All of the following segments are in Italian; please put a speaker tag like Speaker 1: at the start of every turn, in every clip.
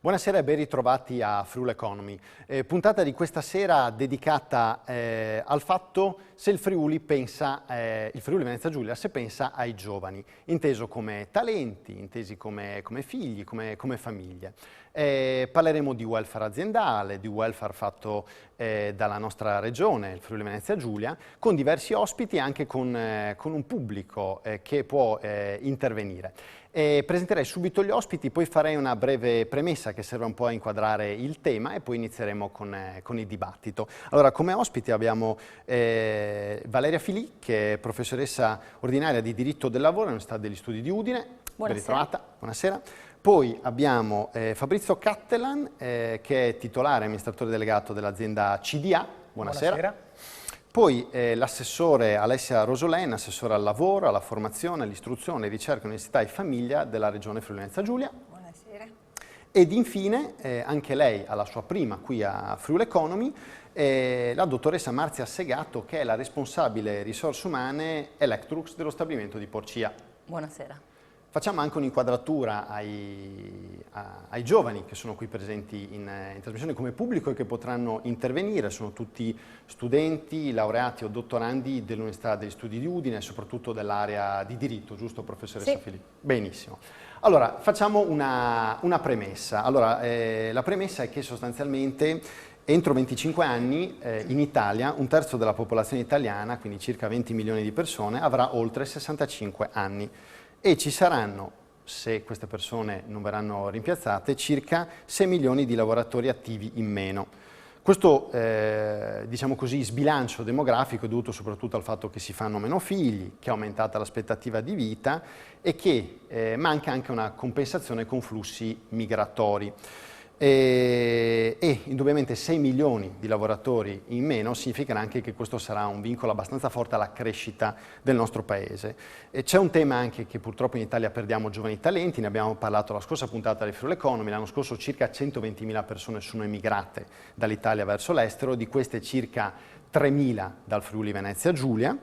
Speaker 1: Buonasera e ben ritrovati a Friuli Economy. Puntata di questa sera dedicata al fatto se il Friuli Venezia Giulia, se pensa ai giovani, inteso come talenti, intesi come figli, come famiglie. Parleremo di welfare aziendale, di welfare fatto dalla nostra regione, il Friuli Venezia Giulia, con diversi ospiti e anche con un pubblico che può intervenire. Presenterei subito gli ospiti, poi farei una breve premessa che serve un po' a inquadrare il tema e poi inizieremo con il dibattito. Allora, come ospiti abbiamo Valeria Filì, che è professoressa ordinaria di diritto del lavoro all'Università degli Studi di Udine. Ben ritrovata, buonasera. Poi abbiamo Fabrizio Cattelan, che è titolare amministratore delegato dell'azienda CDA. Buonasera. Buonasera. Poi l'assessore Alessia Rosolén, assessore al lavoro, alla formazione, all'istruzione, ricerca, università e famiglia della regione Friuli Venezia Giulia.
Speaker 2: Buonasera.
Speaker 1: Ed infine, anche lei alla sua prima qui a Friuli Economy, la dottoressa Marzia Segato, che è la responsabile risorse umane Electrolux dello stabilimento di Porcia.
Speaker 2: Buonasera.
Speaker 1: Facciamo anche un'inquadratura ai giovani che sono qui presenti in trasmissione come pubblico e che potranno intervenire. Sono tutti studenti, laureati o dottorandi dell'Università degli Studi di Udine e soprattutto dell'area di diritto, giusto professoressa
Speaker 2: sì.
Speaker 1: Filì? Benissimo. Allora, facciamo una premessa. Allora, la premessa è che sostanzialmente entro 25 anni in Italia un terzo della popolazione italiana, quindi circa 20 milioni di persone, avrà oltre 65 anni. E ci saranno, se queste persone non verranno rimpiazzate, circa 6 milioni di lavoratori attivi in meno. Questo, diciamo così, sbilancio demografico è dovuto soprattutto al fatto che si fanno meno figli, che è aumentata l'aspettativa di vita e che manca anche una compensazione con flussi migratori. E indubbiamente 6 milioni di lavoratori in meno significherà anche che questo sarà un vincolo abbastanza forte alla crescita del nostro paese. C'è un tema anche che purtroppo in Italia perdiamo giovani talenti, ne abbiamo parlato la scorsa puntata di Friuli Economy, l'anno scorso circa 120.000 persone sono emigrate dall'Italia verso l'estero, di queste circa 3.000 dal Friuli Venezia Giulia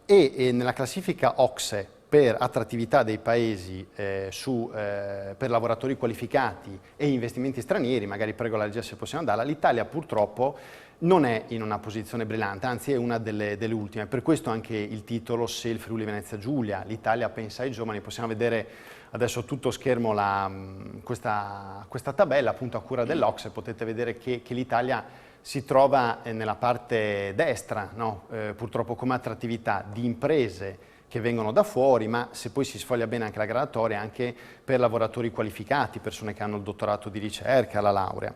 Speaker 1: e nella classifica OCSE per attrattività dei paesi per lavoratori qualificati e investimenti stranieri, magari prego la regia se possiamo andarla, l'Italia purtroppo non è in una posizione brillante, anzi è una delle ultime. Per questo anche il titolo Se il Friuli Venezia Giulia, l'Italia pensa ai giovani. Possiamo vedere adesso a tutto schermo questa tabella appunto a cura dell'Ocse, potete vedere che l'Italia si trova nella parte destra, no? Purtroppo come attrattività di imprese che vengono da fuori, ma se poi si sfoglia bene anche la graduatoria, anche per lavoratori qualificati, persone che hanno il dottorato di ricerca, la laurea.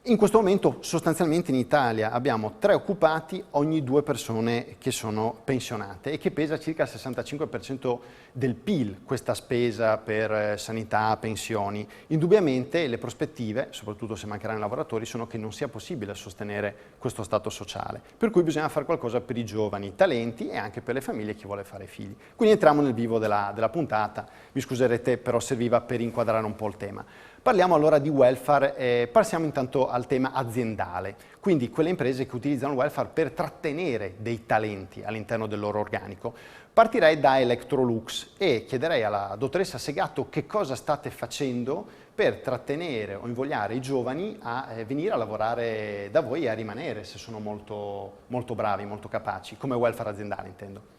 Speaker 1: In questo momento sostanzialmente in Italia abbiamo 3 occupati ogni 2 persone che sono pensionate e che pesa circa il 65% del PIL questa spesa per sanità, pensioni. Indubbiamente le prospettive, soprattutto se mancheranno i lavoratori, sono che non sia possibile sostenere questo stato sociale. Per cui bisogna fare qualcosa per i giovani talenti e anche per le famiglie e chi vuole fare figli. Quindi entriamo nel vivo della puntata, mi scuserete però serviva per inquadrare un po' il tema. Parliamo allora di welfare, passiamo intanto al tema aziendale, quindi quelle imprese che utilizzano il welfare per trattenere dei talenti all'interno del loro organico. Partirei da Electrolux e chiederei alla dottoressa Segato che cosa state facendo per trattenere o invogliare i giovani a venire a lavorare da voi e a rimanere se sono molto, molto bravi, molto capaci, come welfare aziendale intendo.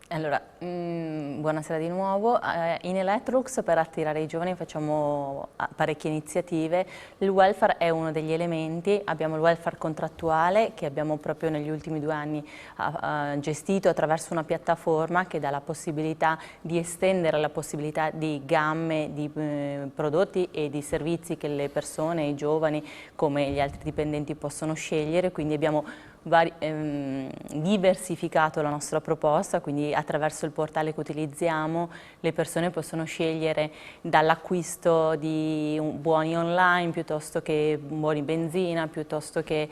Speaker 2: Allora, buonasera di nuovo. In Electrolux per attirare i giovani facciamo parecchie iniziative. Il welfare è uno degli elementi, abbiamo il welfare contrattuale che abbiamo proprio negli ultimi 2 anni gestito attraverso una piattaforma che dà la possibilità di estendere la possibilità di gamme di prodotti e di servizi che le persone, i giovani come gli altri dipendenti possono scegliere, quindi abbiamo diversificato la nostra proposta, quindi attraverso il portale che utilizziamo le persone possono scegliere dall'acquisto di buoni online piuttosto che buoni benzina, piuttosto che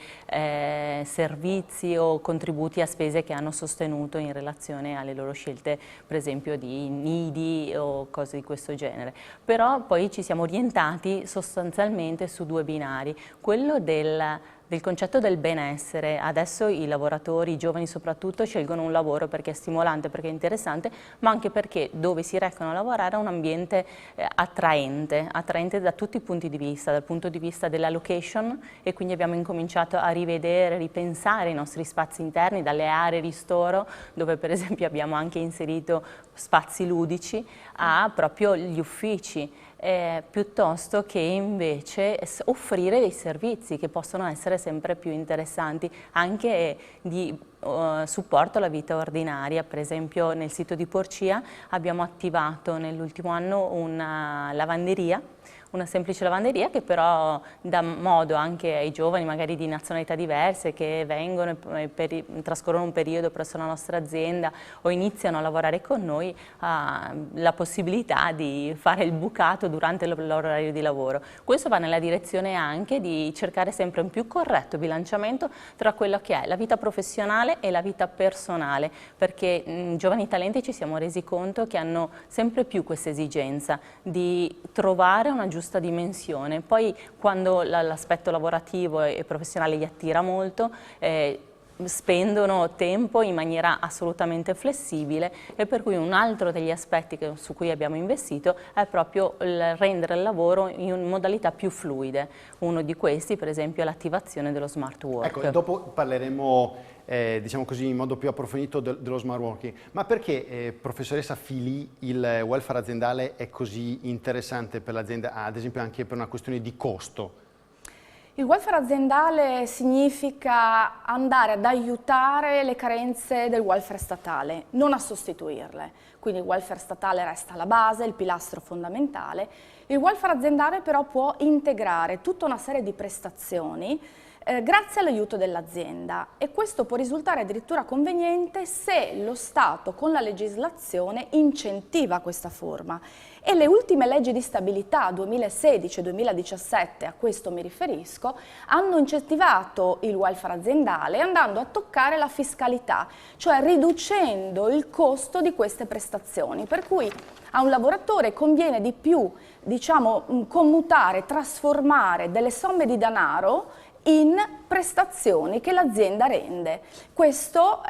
Speaker 2: servizi o contributi a spese che hanno sostenuto in relazione alle loro scelte, per esempio di nidi o cose di questo genere. Però poi ci siamo orientati sostanzialmente su 2 binari, quello del del concetto del benessere. Adesso i lavoratori, i giovani soprattutto, scelgono un lavoro perché è stimolante, perché è interessante, ma anche perché dove si recano a lavorare è un ambiente attraente da tutti i punti di vista, dal punto di vista della location, e quindi abbiamo incominciato a rivedere, ripensare i nostri spazi interni, dalle aree ristoro, dove per esempio abbiamo anche inserito spazi ludici, a proprio gli uffici, piuttosto che invece offrire dei servizi che possono essere sempre più interessanti, anche di supporto alla vita ordinaria. Per esempio nel sito di Porcia abbiamo attivato nell'ultimo anno una lavanderia, una semplice lavanderia che però dà modo anche ai giovani, magari di nazionalità diverse, che vengono e trascorrono un periodo presso la nostra azienda o iniziano a lavorare con noi, la possibilità di fare il bucato durante il loro orario di lavoro. Questo va nella direzione anche di cercare sempre un più corretto bilanciamento tra quello che è la vita professionale e la vita personale, perché giovani talenti ci siamo resi conto che hanno sempre più questa esigenza di trovare una giusta dimensione. Poi quando l'aspetto lavorativo e professionale li attira molto, spendono tempo in maniera assolutamente flessibile, e per cui un altro degli aspetti su cui abbiamo investito è proprio il rendere il lavoro in modalità più fluide. Uno di questi per esempio è l'attivazione dello smart work.
Speaker 1: Ecco, dopo parleremo diciamo così in modo più approfondito dello smart working, ma perché professoressa Fili il welfare aziendale è così interessante per l'azienda, ad esempio anche per una questione di costo?
Speaker 3: Il welfare aziendale significa andare ad aiutare le carenze del welfare statale, non a sostituirle. Quindi il welfare statale resta la base, il pilastro fondamentale. Il welfare aziendale però può integrare tutta una serie di prestazioni grazie all'aiuto dell'azienda, e questo può risultare addirittura conveniente se lo Stato con la legislazione incentiva questa forma. E le ultime leggi di stabilità 2016 e 2017, a questo mi riferisco, hanno incentivato il welfare aziendale andando a toccare la fiscalità, cioè riducendo il costo di queste prestazioni, per cui a un lavoratore conviene di più, diciamo, commutare, trasformare delle somme di denaro in prestazioni che l'azienda rende. Questo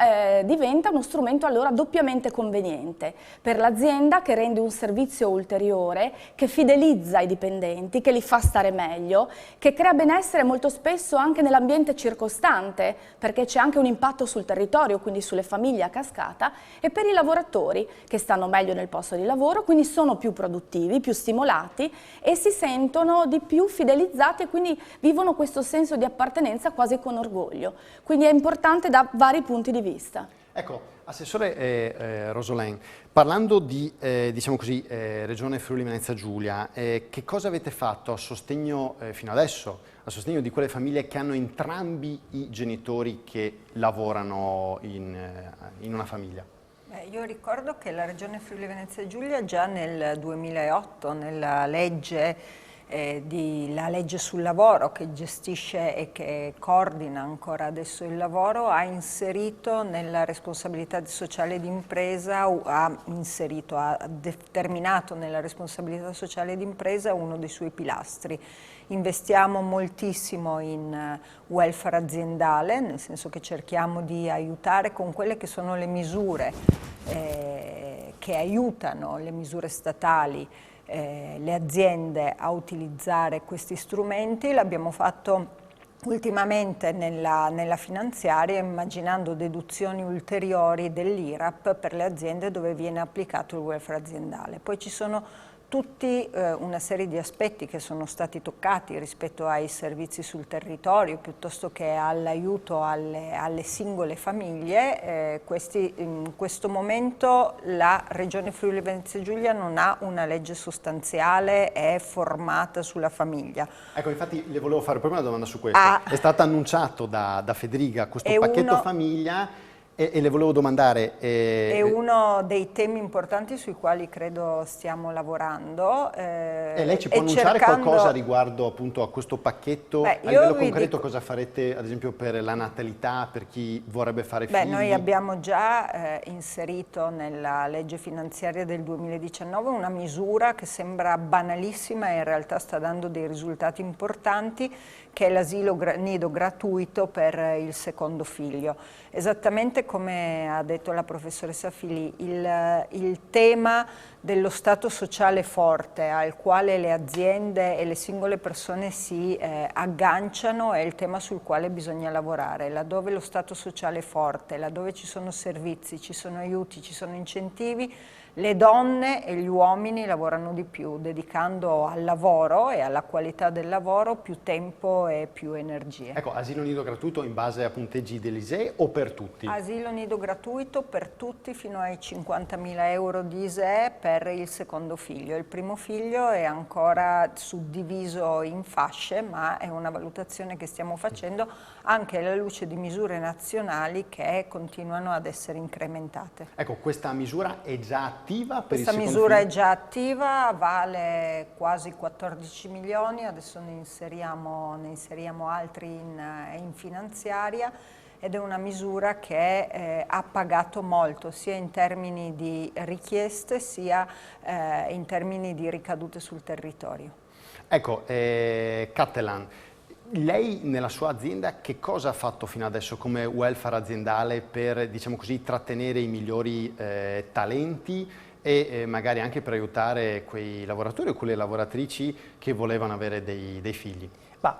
Speaker 3: diventa uno strumento allora doppiamente conveniente per l'azienda, che rende un servizio ulteriore, che fidelizza i dipendenti, che li fa stare meglio, che crea benessere molto spesso anche nell'ambiente circostante, perché c'è anche un impatto sul territorio, quindi sulle famiglie a cascata, e per i lavoratori che stanno meglio nel posto di lavoro, quindi sono più produttivi, più stimolati e si sentono di più fidelizzati, e quindi vivono questo senso di appartenenza quasi con orgoglio. Quindi è importante da vari punti di vista.
Speaker 1: Ecco, Assessore Rosolin, parlando di diciamo così, Regione Friuli Venezia Giulia, che cosa avete fatto a sostegno fino adesso, a sostegno di quelle famiglie che hanno entrambi i genitori che lavorano in una famiglia?
Speaker 4: Io ricordo che la Regione Friuli Venezia Giulia già nel 2008, nella legge la legge sul lavoro, che gestisce e che coordina ancora adesso il lavoro, ha inserito nella responsabilità sociale d'impresa, ha determinato nella responsabilità sociale d'impresa uno dei suoi pilastri. Investiamo moltissimo in welfare aziendale, nel senso che cerchiamo di aiutare con quelle che sono le misure che aiutano, le misure statali, le aziende a utilizzare questi strumenti. L'abbiamo fatto ultimamente nella finanziaria, immaginando deduzioni ulteriori dell'IRAP per le aziende dove viene applicato il welfare aziendale. Poi ci sono tutti una serie di aspetti che sono stati toccati rispetto ai servizi sul territorio, piuttosto che all'aiuto alle singole famiglie. In questo momento la Regione Friuli Venezia Giulia non ha una legge sostanziale, è formata sulla famiglia.
Speaker 1: Ecco, infatti le volevo fare proprio una domanda su questo. È stato annunciato da Federica questo pacchetto famiglia, E le volevo domandare...
Speaker 4: È uno dei temi importanti sui quali credo stiamo lavorando.
Speaker 1: E lei ci può annunciare qualcosa riguardo appunto a questo pacchetto? A livello concreto cosa farete ad esempio per la natalità, per chi vorrebbe fare figli?
Speaker 4: Noi abbiamo già inserito nella legge finanziaria del 2019 una misura che sembra banalissima e in realtà sta dando dei risultati importanti, che è l'asilo nido gratuito per il secondo figlio. Esattamente come ha detto la professoressa Fili, il tema dello stato sociale forte al quale le aziende e le singole persone si agganciano è il tema sul quale bisogna lavorare. Laddove lo stato sociale è forte, laddove ci sono servizi, ci sono aiuti, ci sono incentivi, le donne e gli uomini lavorano di più, dedicando al lavoro e alla qualità del lavoro più tempo e più energie.
Speaker 1: Ecco, asilo nido gratuito in base a punteggi dell'ISEE o per tutti?
Speaker 4: Asilo nido gratuito per tutti fino ai 50.000 euro di ISEE per il secondo figlio. Il primo figlio è ancora suddiviso in fasce, ma è una valutazione che stiamo facendo anche alla luce di misure nazionali che continuano ad essere incrementate.
Speaker 1: Ecco, questa misura è già attiva per il
Speaker 4: Questa
Speaker 1: secondo
Speaker 4: misura
Speaker 1: figlio?
Speaker 4: è già attiva, vale quasi 14 milioni, adesso ne inseriamo altri in finanziaria, ed è una misura che ha pagato molto, sia in termini di richieste, sia in termini di ricadute sul territorio.
Speaker 1: Ecco, Cattelan, lei nella sua azienda che cosa ha fatto fino adesso come welfare aziendale per, diciamo così, trattenere i migliori talenti e magari anche per aiutare quei lavoratori o quelle lavoratrici che volevano avere dei figli?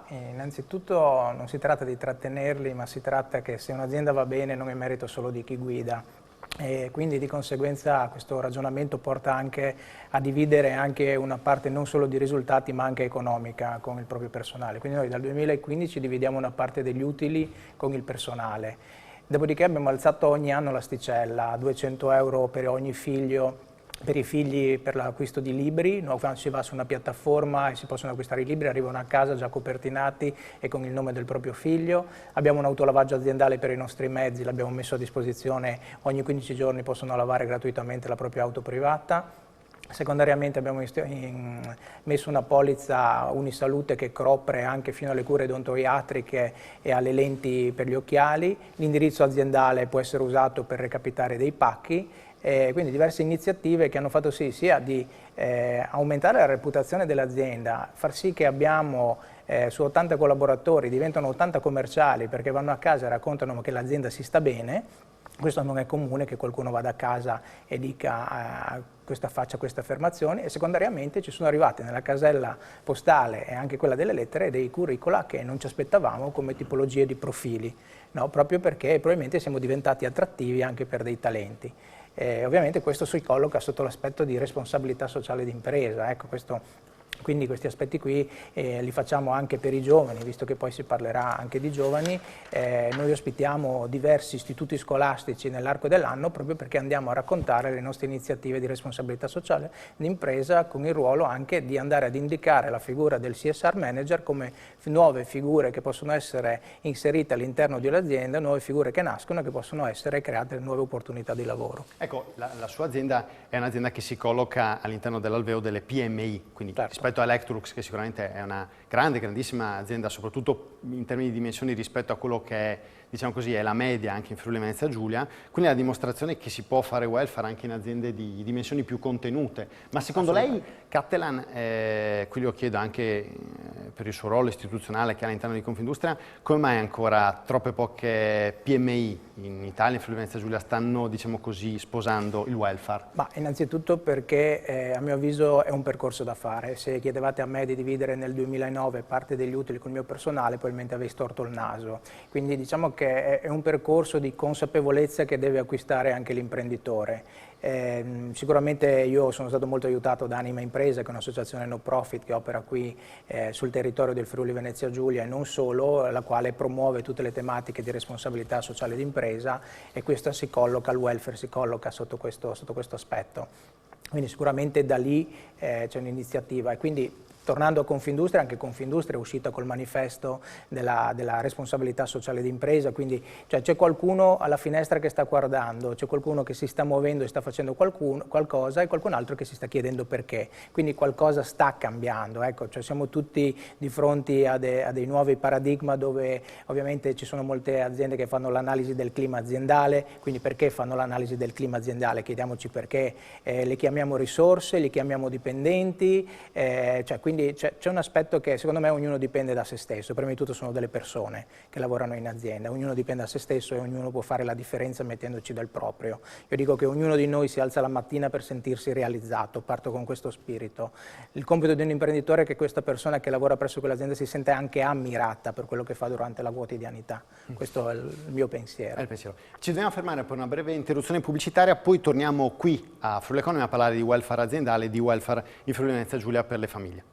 Speaker 5: Innanzitutto non si tratta di trattenerli, ma si tratta che se un'azienda va bene non è merito solo di chi guida. E quindi di conseguenza questo ragionamento porta anche a dividere anche una parte non solo di risultati ma anche economica con il proprio personale. Quindi noi dal 2015 dividiamo una parte degli utili con il personale. Dopodiché abbiamo alzato ogni anno l'asticella, 200 euro per ogni figlio, per i figli per l'acquisto di libri. Quando si va su una piattaforma e si possono acquistare i libri, arrivano a casa già copertinati e con il nome del proprio figlio. Abbiamo un autolavaggio aziendale per i nostri mezzi, l'abbiamo messo a disposizione, ogni 15 giorni possono lavare gratuitamente la propria auto privata. Secondariamente abbiamo messo una polizza Unisalute che copre anche fino alle cure odontoiatriche e alle lenti per gli occhiali. L'indirizzo aziendale può essere usato per recapitare dei pacchi. Quindi diverse iniziative che hanno fatto sì sia di aumentare la reputazione dell'azienda, far sì che abbiamo su 80 collaboratori diventano 80 commerciali perché vanno a casa e raccontano che l'azienda si sta bene. Questo non è comune che qualcuno vada a casa e faccia queste affermazioni, e secondariamente ci sono arrivate nella casella postale e anche quella delle lettere dei curricula che non ci aspettavamo come tipologie di profili, no? Proprio perché probabilmente siamo diventati attrattivi anche per dei talenti. Ovviamente questo si colloca sotto l'aspetto di responsabilità sociale d'impresa, ecco, quindi questi aspetti qui li facciamo anche per i giovani, visto che poi si parlerà anche di giovani. Noi ospitiamo diversi istituti scolastici nell'arco dell'anno proprio perché andiamo a raccontare le nostre iniziative di responsabilità sociale d'impresa, con il ruolo anche di andare ad indicare la figura del CSR manager come nuove figure che possono essere inserite all'interno di un'azienda, nuove figure che nascono e che possono essere create nuove opportunità di lavoro.
Speaker 1: Ecco, la sua azienda è un'azienda che si colloca all'interno dell'alveo delle PMI, quindi rispetto a Electrolux, che sicuramente è una grandissima azienda, soprattutto in termini di dimensioni rispetto a quello che è, diciamo così, è la media anche in Friuli Venezia Giulia, quindi la dimostrazione che si può fare welfare anche in aziende di dimensioni più contenute. Ma secondo lei, Cattelan, qui lo chiedo anche per il suo ruolo istituzionale che ha all'interno di Confindustria, come mai ancora troppe poche PMI in Italia, in Friuli Venezia Giulia, stanno, diciamo così, sposando il welfare?
Speaker 5: Innanzitutto perché a mio avviso è un percorso da fare. Se chiedevate a me di dividere nel 2009 parte degli utili col mio personale, probabilmente avrei storto il naso. Quindi diciamo che è un percorso di consapevolezza che deve acquistare anche l'imprenditore. Sicuramente io sono stato molto aiutato da Anima Impresa, che è un'associazione no profit che opera qui sul territorio del Friuli Venezia Giulia e non solo, la quale promuove tutte le tematiche di responsabilità sociale d'impresa, e questa si colloca, il welfare si colloca sotto questo aspetto. Quindi sicuramente da lì c'è un'iniziativa, e quindi Tornando a Confindustria, anche Confindustria è uscita col manifesto della responsabilità sociale d'impresa, quindi cioè, c'è qualcuno alla finestra che sta guardando, c'è qualcuno che si sta muovendo e sta facendo qualcosa e qualcun altro che si sta chiedendo perché, quindi qualcosa sta cambiando, ecco, cioè, siamo tutti di fronte a dei nuovi paradigma dove ovviamente ci sono molte aziende che fanno l'analisi del clima aziendale, quindi perché fanno l'analisi del clima aziendale? Chiediamoci perché, le chiamiamo risorse, li chiamiamo dipendenti, cioè, quindi c'è un aspetto che secondo me ognuno dipende da se stesso, prima di tutto sono delle persone che lavorano in azienda, ognuno dipende da se stesso e ognuno può fare la differenza mettendoci del proprio. Io dico che ognuno di noi si alza la mattina per sentirsi realizzato, parto con questo spirito. Il compito di un imprenditore è che questa persona che lavora presso quell'azienda si sente anche ammirata per quello che fa durante la quotidianità. Questo è il mio pensiero.
Speaker 1: È il pensiero. Ci dobbiamo fermare per una breve interruzione pubblicitaria, poi torniamo qui a Friuli Economy a parlare di welfare aziendale e di welfare in Friuli Venezia Giulia per le famiglie.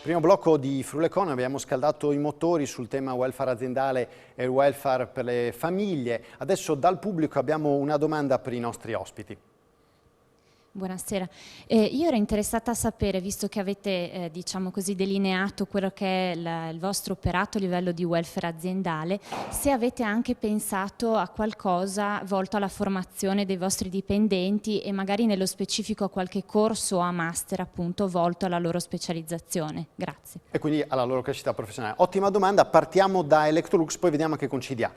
Speaker 1: Primo blocco di Friuli Economy, abbiamo scaldato i motori sul tema welfare aziendale e il welfare per le famiglie. Adesso dal pubblico abbiamo una domanda per i nostri ospiti.
Speaker 6: Buonasera, io ero interessata a sapere, visto che avete diciamo così delineato quello che è il vostro operato a livello di welfare aziendale, se avete anche pensato a qualcosa volto alla formazione dei vostri dipendenti e magari nello specifico a qualche corso o a master appunto volto alla loro specializzazione. Grazie.
Speaker 1: E quindi alla loro crescita professionale. Ottima domanda, partiamo da Electrolux, poi vediamo che concidi ha.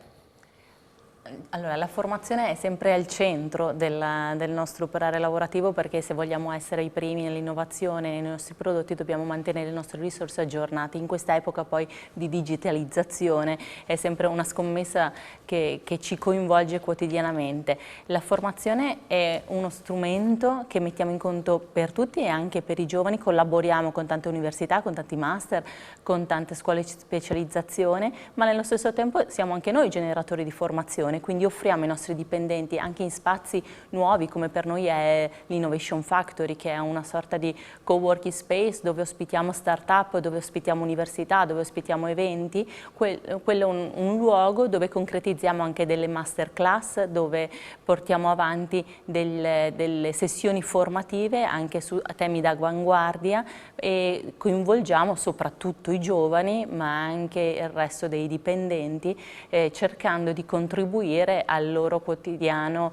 Speaker 2: Allora, la formazione è sempre al centro del nostro operare lavorativo, perché se vogliamo essere i primi nell'innovazione nei nostri prodotti dobbiamo mantenere le nostre risorse aggiornate. In questa epoca poi di digitalizzazione è sempre una scommessa che ci coinvolge quotidianamente. La formazione è uno strumento che mettiamo in conto per tutti e anche per i giovani. Collaboriamo con tante università, con tanti master, con tante scuole di specializzazione, ma nello stesso tempo siamo anche noi generatori di formazione. Quindi offriamo ai nostri dipendenti anche in spazi nuovi, come per noi è l'Innovation Factory, che è una sorta di co-working space dove ospitiamo start-up, dove ospitiamo università, dove ospitiamo eventi. Quello è un luogo dove concretizziamo anche delle masterclass, dove portiamo avanti delle sessioni formative anche su temi d'avanguardia e coinvolgiamo soprattutto i giovani, ma anche il resto dei dipendenti, cercando di contribuire al loro quotidiano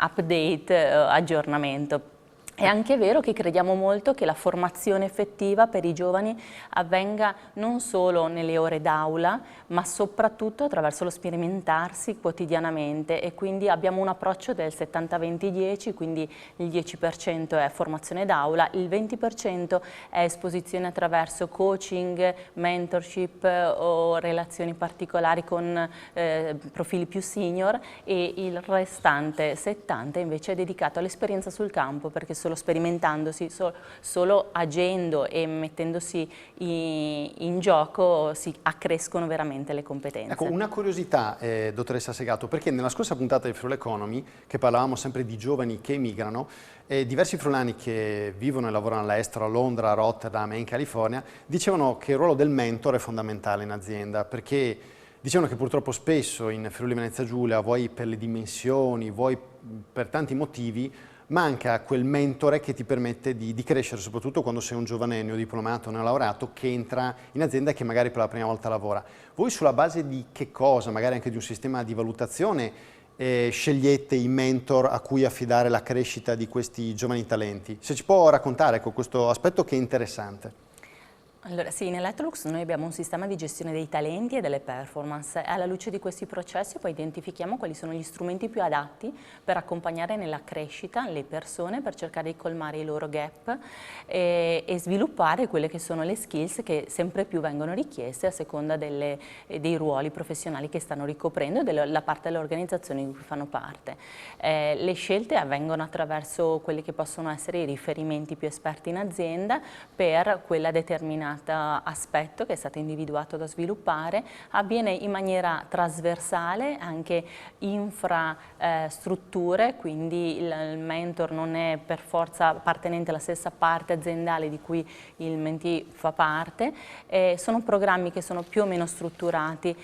Speaker 2: update, aggiornamento. È anche vero che crediamo molto che la formazione effettiva per i giovani avvenga non solo nelle ore d'aula, ma soprattutto attraverso lo sperimentarsi quotidianamente, e quindi abbiamo un approccio del 70-20-10, quindi il 10% è formazione d'aula, il 20% è esposizione attraverso coaching, mentorship o relazioni particolari con profili più senior, e il restante 70% invece è dedicato all'esperienza sul campo, perché solo sperimentandosi, solo agendo e mettendosi in gioco si accrescono veramente le competenze.
Speaker 1: Ecco, una curiosità, dottoressa Segato, perché nella scorsa puntata di Friuli Economy, che parlavamo sempre di giovani che emigrano, diversi friulani che vivono e lavorano all'estero, a Londra, a Rotterdam e in California, dicevano che il ruolo del mentor è fondamentale in azienda, perché dicevano che purtroppo spesso in Friuli Venezia Giulia, vuoi per le dimensioni, vuoi per tanti motivi, manca quel mentore che ti permette di crescere, soprattutto quando sei un giovane neodiplomato, neolaureato, che entra in azienda e che magari per la prima volta lavora. Voi sulla base di che cosa, magari anche di un sistema di valutazione, scegliete i mentor a cui affidare la crescita di questi giovani talenti? Se ci può raccontare questo aspetto che è interessante.
Speaker 2: Allora, sì, in Electrolux noi abbiamo un sistema di gestione dei talenti e delle performance. Alla luce di questi processi poi identifichiamo quali sono gli strumenti più adatti per accompagnare nella crescita le persone, per cercare di colmare i loro gap e sviluppare quelle che sono le skills che sempre più vengono richieste a seconda dei ruoli professionali che stanno ricoprendo e della parte dell'organizzazione di cui fanno parte. Le scelte avvengono attraverso quelli che possono essere i riferimenti più esperti in azienda per quella determinata aspetto che è stato individuato da sviluppare. Avviene in maniera trasversale, anche infrastrutture, quindi il mentor non è per forza appartenente alla stessa parte aziendale di cui il mentee fa parte. Sono programmi che sono più o meno strutturati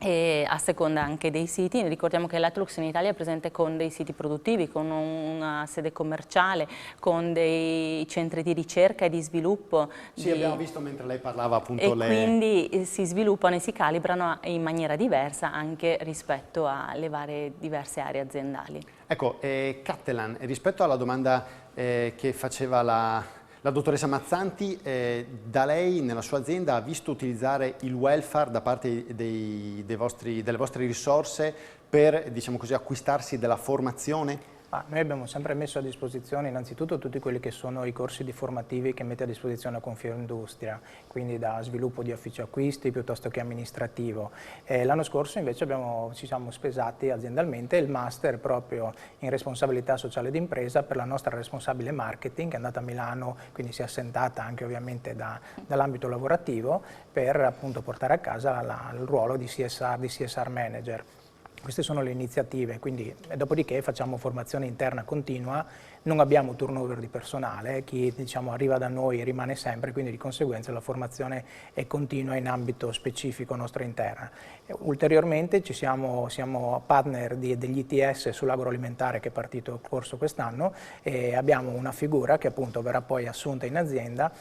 Speaker 2: e a seconda anche dei siti. Ricordiamo che l'Electrolux in Italia è presente con dei siti produttivi, con una sede commerciale, con dei centri di ricerca e di sviluppo.
Speaker 1: Sì, abbiamo visto mentre lei parlava appunto
Speaker 2: e quindi si sviluppano e si calibrano in maniera diversa anche rispetto alle varie diverse aree aziendali.
Speaker 1: Ecco, Cattelan, rispetto alla domanda che faceva la dottoressa Mazzanti, da lei nella sua azienda ha visto utilizzare il welfare da parte delle vostre risorse per, diciamo così, acquistarsi della formazione?
Speaker 5: Noi abbiamo sempre messo a disposizione innanzitutto tutti quelli che sono i corsi di formativi che mette a disposizione la Confindustria, quindi da sviluppo di ufficio acquisti piuttosto che amministrativo. L'anno scorso invece ci siamo spesati aziendalmente il master proprio in responsabilità sociale d'impresa per la nostra responsabile marketing, che è andata a Milano, quindi si è assentata anche ovviamente dall'ambito lavorativo per appunto portare a casa il ruolo di CSR manager. Queste sono le iniziative, quindi dopodiché facciamo formazione interna continua, non abbiamo turnover di personale, chi arriva da noi rimane sempre, quindi di conseguenza la formazione è continua in ambito specifico nostra interna. Ulteriormente siamo partner degli ITS sull'agroalimentare che è partito il corso quest'anno e abbiamo una figura che appunto verrà poi assunta in azienda.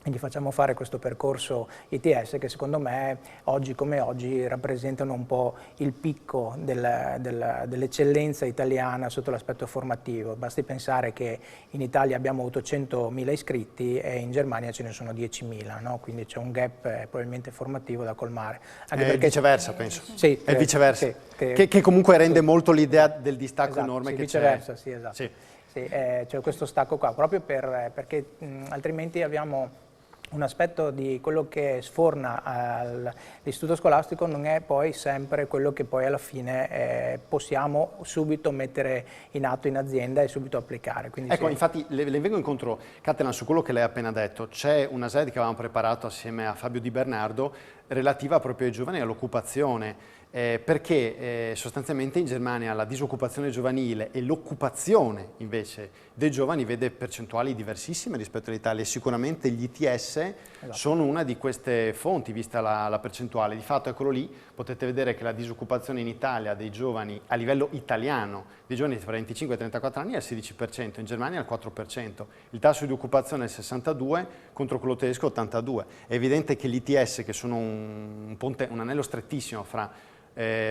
Speaker 5: Quindi facciamo fare questo percorso ITS che secondo me oggi come oggi rappresentano un po' il picco dell'eccellenza italiana sotto l'aspetto formativo. Basti pensare che in Italia abbiamo 800.000 iscritti e in Germania ce ne sono 10.000, no? Quindi c'è un gap probabilmente formativo da colmare. Anche perché
Speaker 1: viceversa penso,
Speaker 5: sì,
Speaker 1: è viceversa,
Speaker 5: sì,
Speaker 1: che comunque rende molto l'idea del distacco
Speaker 5: esatto,
Speaker 1: enorme
Speaker 5: sì,
Speaker 1: che
Speaker 5: viceversa,
Speaker 1: c'è.
Speaker 5: Sì, esatto.
Speaker 1: Sì.
Speaker 5: Sì, c'è questo stacco qua, proprio perché altrimenti abbiamo un aspetto di quello che sforna all'istituto scolastico non è poi sempre quello che poi alla fine possiamo subito mettere in atto in azienda e subito applicare. Quindi
Speaker 1: ecco, infatti le vengo incontro, Cattelan, su quello che lei ha appena detto. C'è una slide che avevamo preparato assieme a Fabio Di Bernardo relativa proprio ai giovani e all'occupazione. Perché sostanzialmente in Germania la disoccupazione giovanile e l'occupazione invece dei giovani vede percentuali diversissime rispetto all'Italia e sicuramente gli ITS sono una di queste fonti vista la percentuale. Di fatto eccolo lì, potete vedere che la disoccupazione in Italia dei giovani a livello italiano, dei giovani tra 25 e 34 anni è al 16%, in Germania è al 4%, il tasso di occupazione è il 62 contro quello tedesco 82. È evidente che gli ITS, che sono un anello strettissimo fra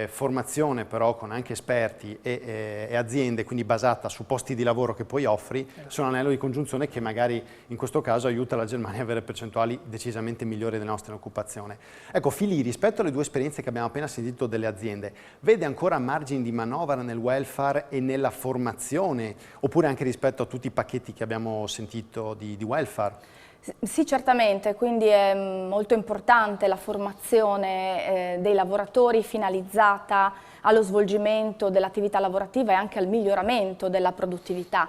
Speaker 1: formazione però con anche esperti e aziende, quindi basata su posti di lavoro che poi offri, sono un anello di congiunzione che magari in questo caso aiuta la Germania a avere percentuali decisamente migliori delle nostre in occupazione. Ecco, Fili, rispetto alle due esperienze che abbiamo appena sentito delle aziende, vede ancora margini di manovra nel welfare e nella formazione, oppure anche rispetto a tutti i pacchetti che abbiamo sentito di welfare?
Speaker 3: Sì, certamente, quindi è molto importante la formazione dei lavoratori finalizzata allo svolgimento dell'attività lavorativa e anche al miglioramento della produttività.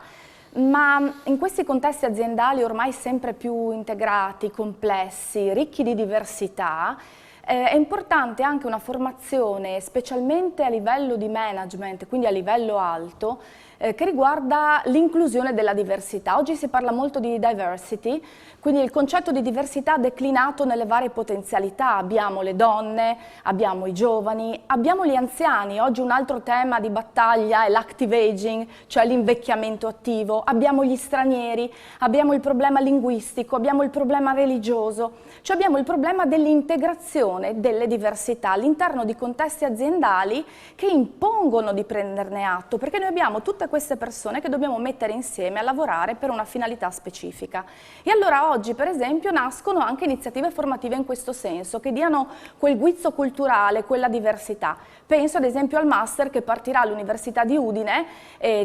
Speaker 3: Ma in questi contesti aziendali ormai sempre più integrati, complessi, ricchi di diversità, è importante anche una formazione, specialmente a livello di management, quindi a livello alto, che riguarda l'inclusione della diversità. Oggi si parla molto di diversity, quindi il concetto di diversità declinato nelle varie potenzialità. Abbiamo le donne, abbiamo i giovani, abbiamo gli anziani. Oggi un altro tema di battaglia è l'active aging, cioè l'invecchiamento attivo. Abbiamo gli stranieri, abbiamo il problema linguistico, abbiamo il problema religioso, cioè abbiamo il problema dell'integrazione delle diversità all'interno di contesti aziendali che impongono di prenderne atto, perché noi abbiamo tutte queste persone che dobbiamo mettere insieme a lavorare per una finalità specifica. E allora oggi, per esempio, nascono anche iniziative formative in questo senso, che diano quel guizzo culturale, quella diversità. Penso ad esempio al master che partirà all'Università di Udine,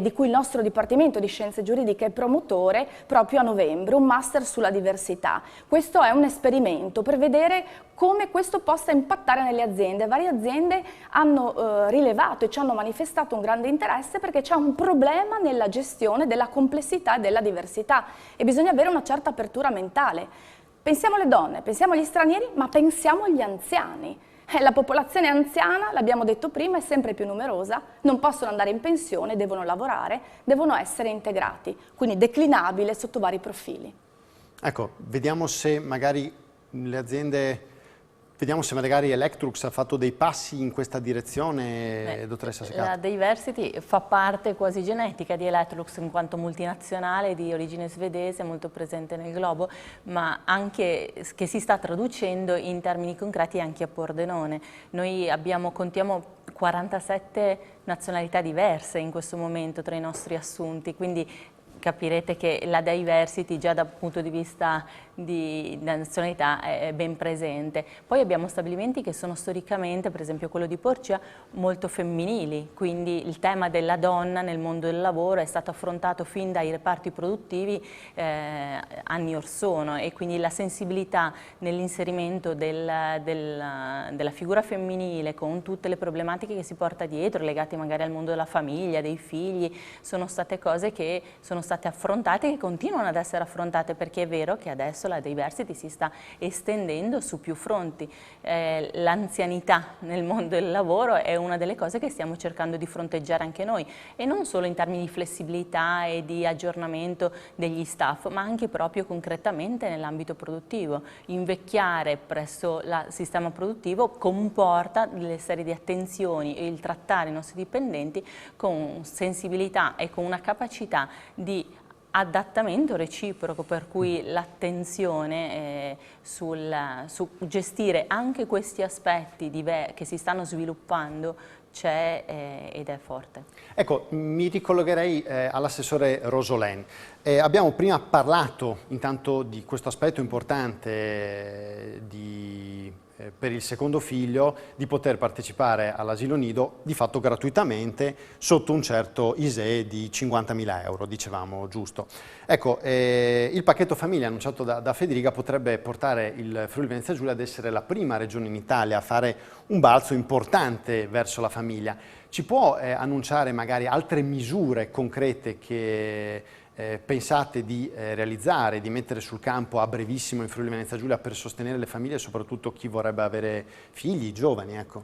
Speaker 3: di cui il nostro Dipartimento di Scienze Giuridiche è promotore, proprio a novembre, un master sulla diversità. Questo è un esperimento per vedere come questo possa impattare nelle aziende. Varie aziende hanno rilevato e ci hanno manifestato un grande interesse perché c'è un problema nella gestione della complessità e della diversità e bisogna avere una certa apertura mentale. Pensiamo alle donne, pensiamo agli stranieri, ma pensiamo agli anziani. La popolazione anziana, l'abbiamo detto prima, è sempre più numerosa, non possono andare in pensione, devono lavorare, devono essere integrati, quindi declinabile sotto vari profili.
Speaker 1: Ecco, vediamo se magari le aziende Vediamo se magari Electrolux ha fatto dei passi in questa direzione, dottoressa Segato.
Speaker 2: La diversity fa parte quasi genetica di Electrolux in quanto multinazionale di origine svedese, molto presente nel globo, ma anche che si sta traducendo in termini concreti anche a Pordenone. Noi contiamo 47 nazionalità diverse in questo momento tra i nostri assunti, quindi capirete che la diversity già dal punto di vista di nazionalità è ben presente. Poi abbiamo stabilimenti che sono storicamente, per esempio quello di Porcia, molto femminili, quindi il tema della donna nel mondo del lavoro è stato affrontato fin dai reparti produttivi anni or sono, e quindi la sensibilità nell'inserimento della figura femminile con tutte le problematiche che si porta dietro, legate magari al mondo della famiglia, dei figli, sono state cose che sono state affrontate e che continuano ad essere affrontate, perché è vero che adesso la diversity si sta estendendo su più fronti. L'anzianità nel mondo del lavoro è una delle cose che stiamo cercando di fronteggiare anche noi, e non solo in termini di flessibilità e di aggiornamento degli staff, ma anche proprio concretamente nell'ambito produttivo. Invecchiare presso il sistema produttivo comporta delle serie di attenzioni, e il trattare i nostri dipendenti con sensibilità e con una capacità di adattamento reciproco, per cui l'attenzione su gestire anche questi aspetti che si stanno sviluppando c'è ed è forte.
Speaker 1: Ecco, mi ricollegherei all'assessore Rosolén. Abbiamo prima parlato intanto di questo aspetto importante per il secondo figlio, di poter partecipare all'asilo nido di fatto gratuitamente sotto un certo ISEE di 50.000 euro, dicevamo, giusto? Ecco, il pacchetto famiglia annunciato da Federica potrebbe portare il Friuli Venezia Giulia ad essere la prima regione in Italia a fare un balzo importante verso la famiglia. Ci può annunciare magari altre misure concrete che pensate di realizzare, di mettere sul campo a brevissimo in Friuli Venezia Giulia per sostenere le famiglie e soprattutto chi vorrebbe avere figli, giovani, ecco?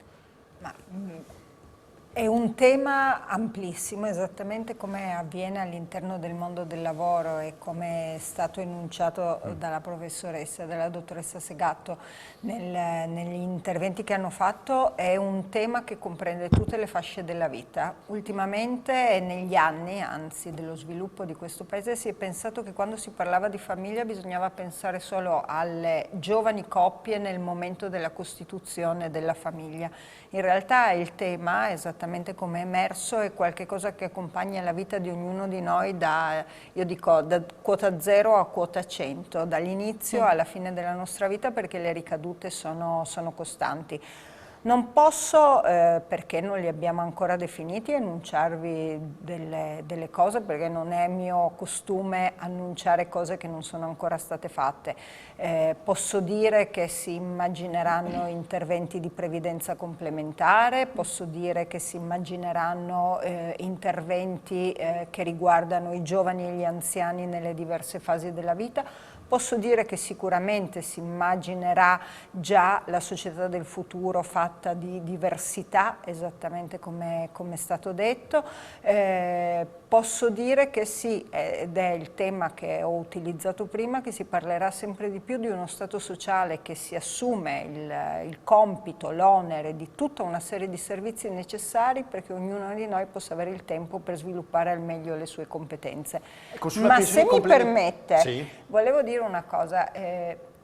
Speaker 4: È un tema amplissimo, esattamente come avviene all'interno del mondo del lavoro e come è stato enunciato dalla professoressa, dalla dottoressa Segato negli interventi che hanno fatto. È un tema che comprende tutte le fasce della vita. Ultimamente e negli anni, anzi, dello sviluppo di questo paese, si è pensato che quando si parlava di famiglia bisognava pensare solo alle giovani coppie nel momento della costituzione della famiglia. In realtà il tema, esattamente come è emerso, è qualcosa che accompagna la vita di ognuno di noi io dico, da quota 0 a quota 100, dall'inizio alla fine della nostra vita, perché le ricadute sono costanti. Non posso, perché non li abbiamo ancora definiti, annunciarvi delle cose, perché non è mio costume annunciare cose che non sono ancora state fatte. Posso dire che si immagineranno interventi di previdenza complementare, posso dire che si immagineranno interventi che riguardano i giovani e gli anziani nelle diverse fasi della vita. Posso dire che sicuramente si immaginerà già la società del futuro fatta di diversità, esattamente come è stato detto. Posso dire che sì, ed è il tema che ho utilizzato prima, che si parlerà sempre di più di uno Stato sociale che si assume il compito, l'onere di tutta una serie di servizi necessari perché ognuno di noi possa avere il tempo per sviluppare al meglio le sue competenze. Ma se mi permette, sì, volevo dire una cosa.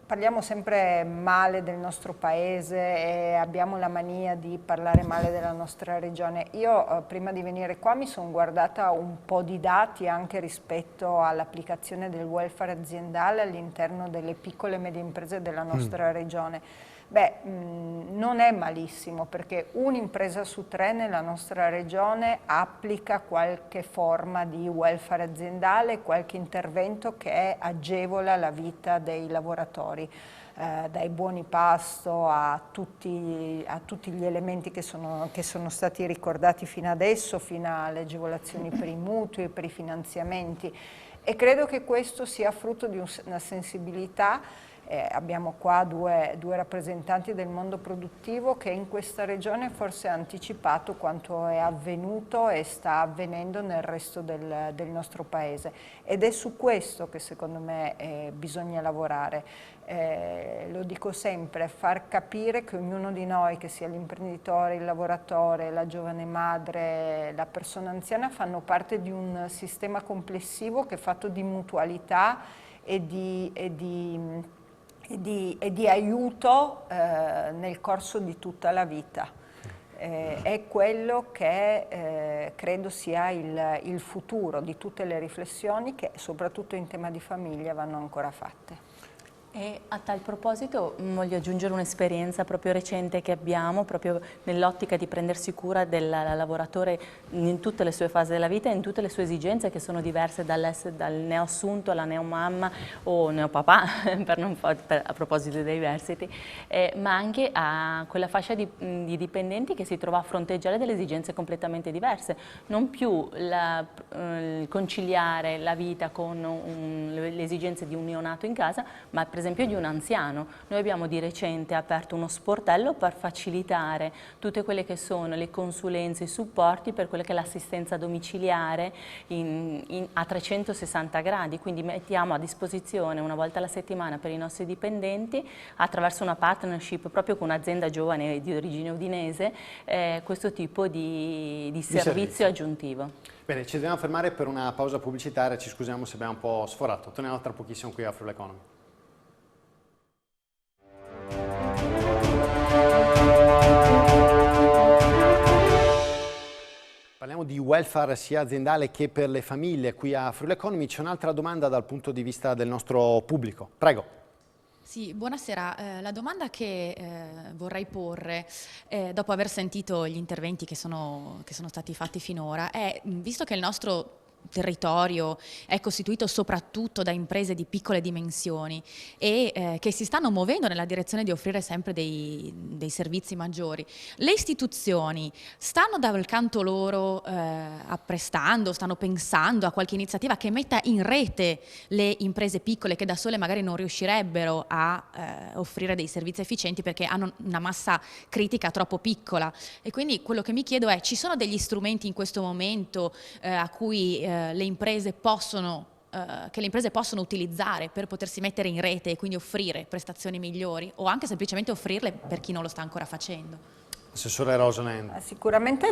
Speaker 4: Parliamo sempre male del nostro paese e abbiamo la mania di parlare male della nostra regione. Io prima di venire qua mi sono guardata un po' di dati anche rispetto all'applicazione del welfare aziendale all'interno delle piccole e medie imprese della nostra regione. Beh, non è malissimo, perché un'impresa su 3 nella nostra regione applica qualche forma di welfare aziendale, qualche intervento che agevola la vita dei lavoratori, dai buoni pasto a tutti gli elementi che sono stati ricordati fino adesso, fino alle agevolazioni per i mutui, per i finanziamenti. E credo che questo sia frutto di una sensibilità Abbiamo qua due rappresentanti del mondo produttivo che in questa regione forse ha anticipato quanto è avvenuto e sta avvenendo nel resto del nostro paese, ed è su questo che secondo me bisogna lavorare. Lo dico sempre, far capire che ognuno di noi, che sia l'imprenditore, il lavoratore, la giovane madre, la persona anziana, fanno parte di un sistema complessivo che è fatto di mutualità e di aiuto nel corso di tutta la vita. È quello che credo sia il futuro di tutte le riflessioni che soprattutto in tema di famiglia vanno ancora fatte.
Speaker 2: E a tal proposito voglio aggiungere un'esperienza proprio recente che abbiamo, proprio nell'ottica di prendersi cura del lavoratore in tutte le sue fasi della vita e in tutte le sue esigenze, che sono diverse dal neoassunto alla neomamma o neopapà, a proposito di diversity, ma anche a quella fascia di dipendenti che si trova a fronteggiare delle esigenze completamente diverse. Non più conciliare la vita con le esigenze di un neonato in casa, ma per esempio di un anziano. Noi abbiamo di recente aperto uno sportello per facilitare tutte quelle che sono le consulenze, i supporti per quella che è l'assistenza domiciliare a 360 gradi, quindi mettiamo a disposizione una volta alla settimana per i nostri dipendenti, attraverso una partnership proprio con un'azienda giovane di origine udinese, questo tipo di servizio aggiuntivo.
Speaker 1: Bene, ci dobbiamo fermare per una pausa pubblicitaria, ci scusiamo se abbiamo un po' sforato, torniamo tra pochissimo qui a Friuli Economy. Parliamo di welfare sia aziendale che per le famiglie qui a Friuli Economy. C'è un'altra domanda dal punto di vista del nostro pubblico. Prego.
Speaker 7: Sì, buonasera. La domanda che vorrei porre, dopo aver sentito gli interventi che sono stati fatti finora, è, visto che il nostro territorio è costituito soprattutto da imprese di piccole dimensioni e che si stanno muovendo nella direzione di offrire sempre dei servizi maggiori, le istituzioni stanno dal canto loro apprestando, stanno pensando a qualche iniziativa che metta in rete le imprese piccole che da sole magari non riuscirebbero a offrire dei servizi efficienti perché hanno una massa critica troppo piccola? E quindi quello che mi chiedo è: ci sono degli strumenti in questo momento a cui le imprese possono utilizzare per potersi mettere in rete e quindi offrire prestazioni migliori, o anche semplicemente offrirle per chi non lo sta ancora facendo?
Speaker 1: Assessore Rosanen.
Speaker 4: Sicuramente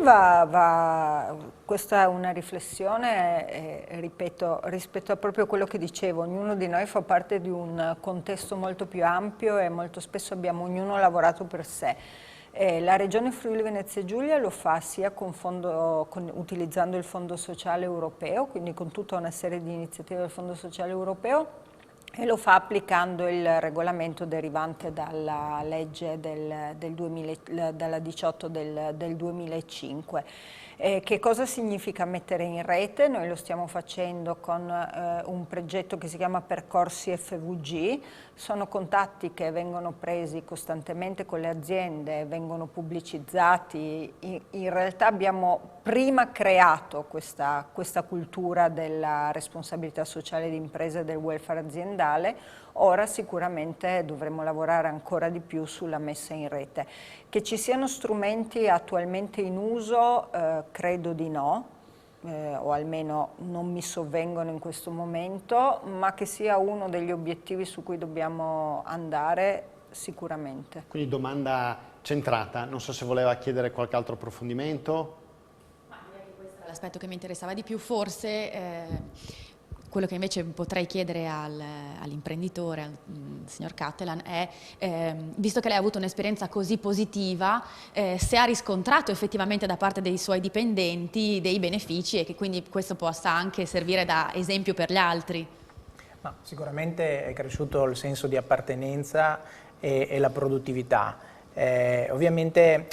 Speaker 4: questa è una riflessione, ripeto, rispetto a proprio quello che dicevo, ognuno di noi fa parte di un contesto molto più ampio e molto spesso abbiamo ognuno lavorato per sé. La Regione Friuli Venezia Giulia lo fa sia utilizzando il Fondo Sociale Europeo, quindi con tutta una serie di iniziative del Fondo Sociale Europeo, e lo fa applicando il regolamento derivante dalla legge dalla 18 del 2005. Che cosa significa mettere in rete? Noi lo stiamo facendo con un progetto che si chiama Percorsi FVG. Sono contatti che vengono presi costantemente con le aziende, vengono pubblicizzati. In realtà abbiamo prima creato questa cultura della responsabilità sociale di impresa e del welfare aziendale. Ora sicuramente dovremo lavorare ancora di più sulla messa in rete. Che ci siano strumenti attualmente in uso, credo di no, o almeno non mi sovvengono in questo momento, ma che sia uno degli obiettivi su cui dobbiamo andare sicuramente.
Speaker 1: Quindi domanda centrata, non so se voleva chiedere qualche altro approfondimento.
Speaker 7: Ma direi che questo era l'aspetto che mi interessava di più, forse. Quello che invece potrei chiedere all'imprenditore, al signor Cattelan, è, visto che lei ha avuto un'esperienza così positiva, se ha riscontrato effettivamente da parte dei suoi dipendenti dei benefici e che quindi questo possa anche servire da esempio per gli altri.
Speaker 5: Ma sicuramente è cresciuto il senso di appartenenza e la produttività. Ovviamente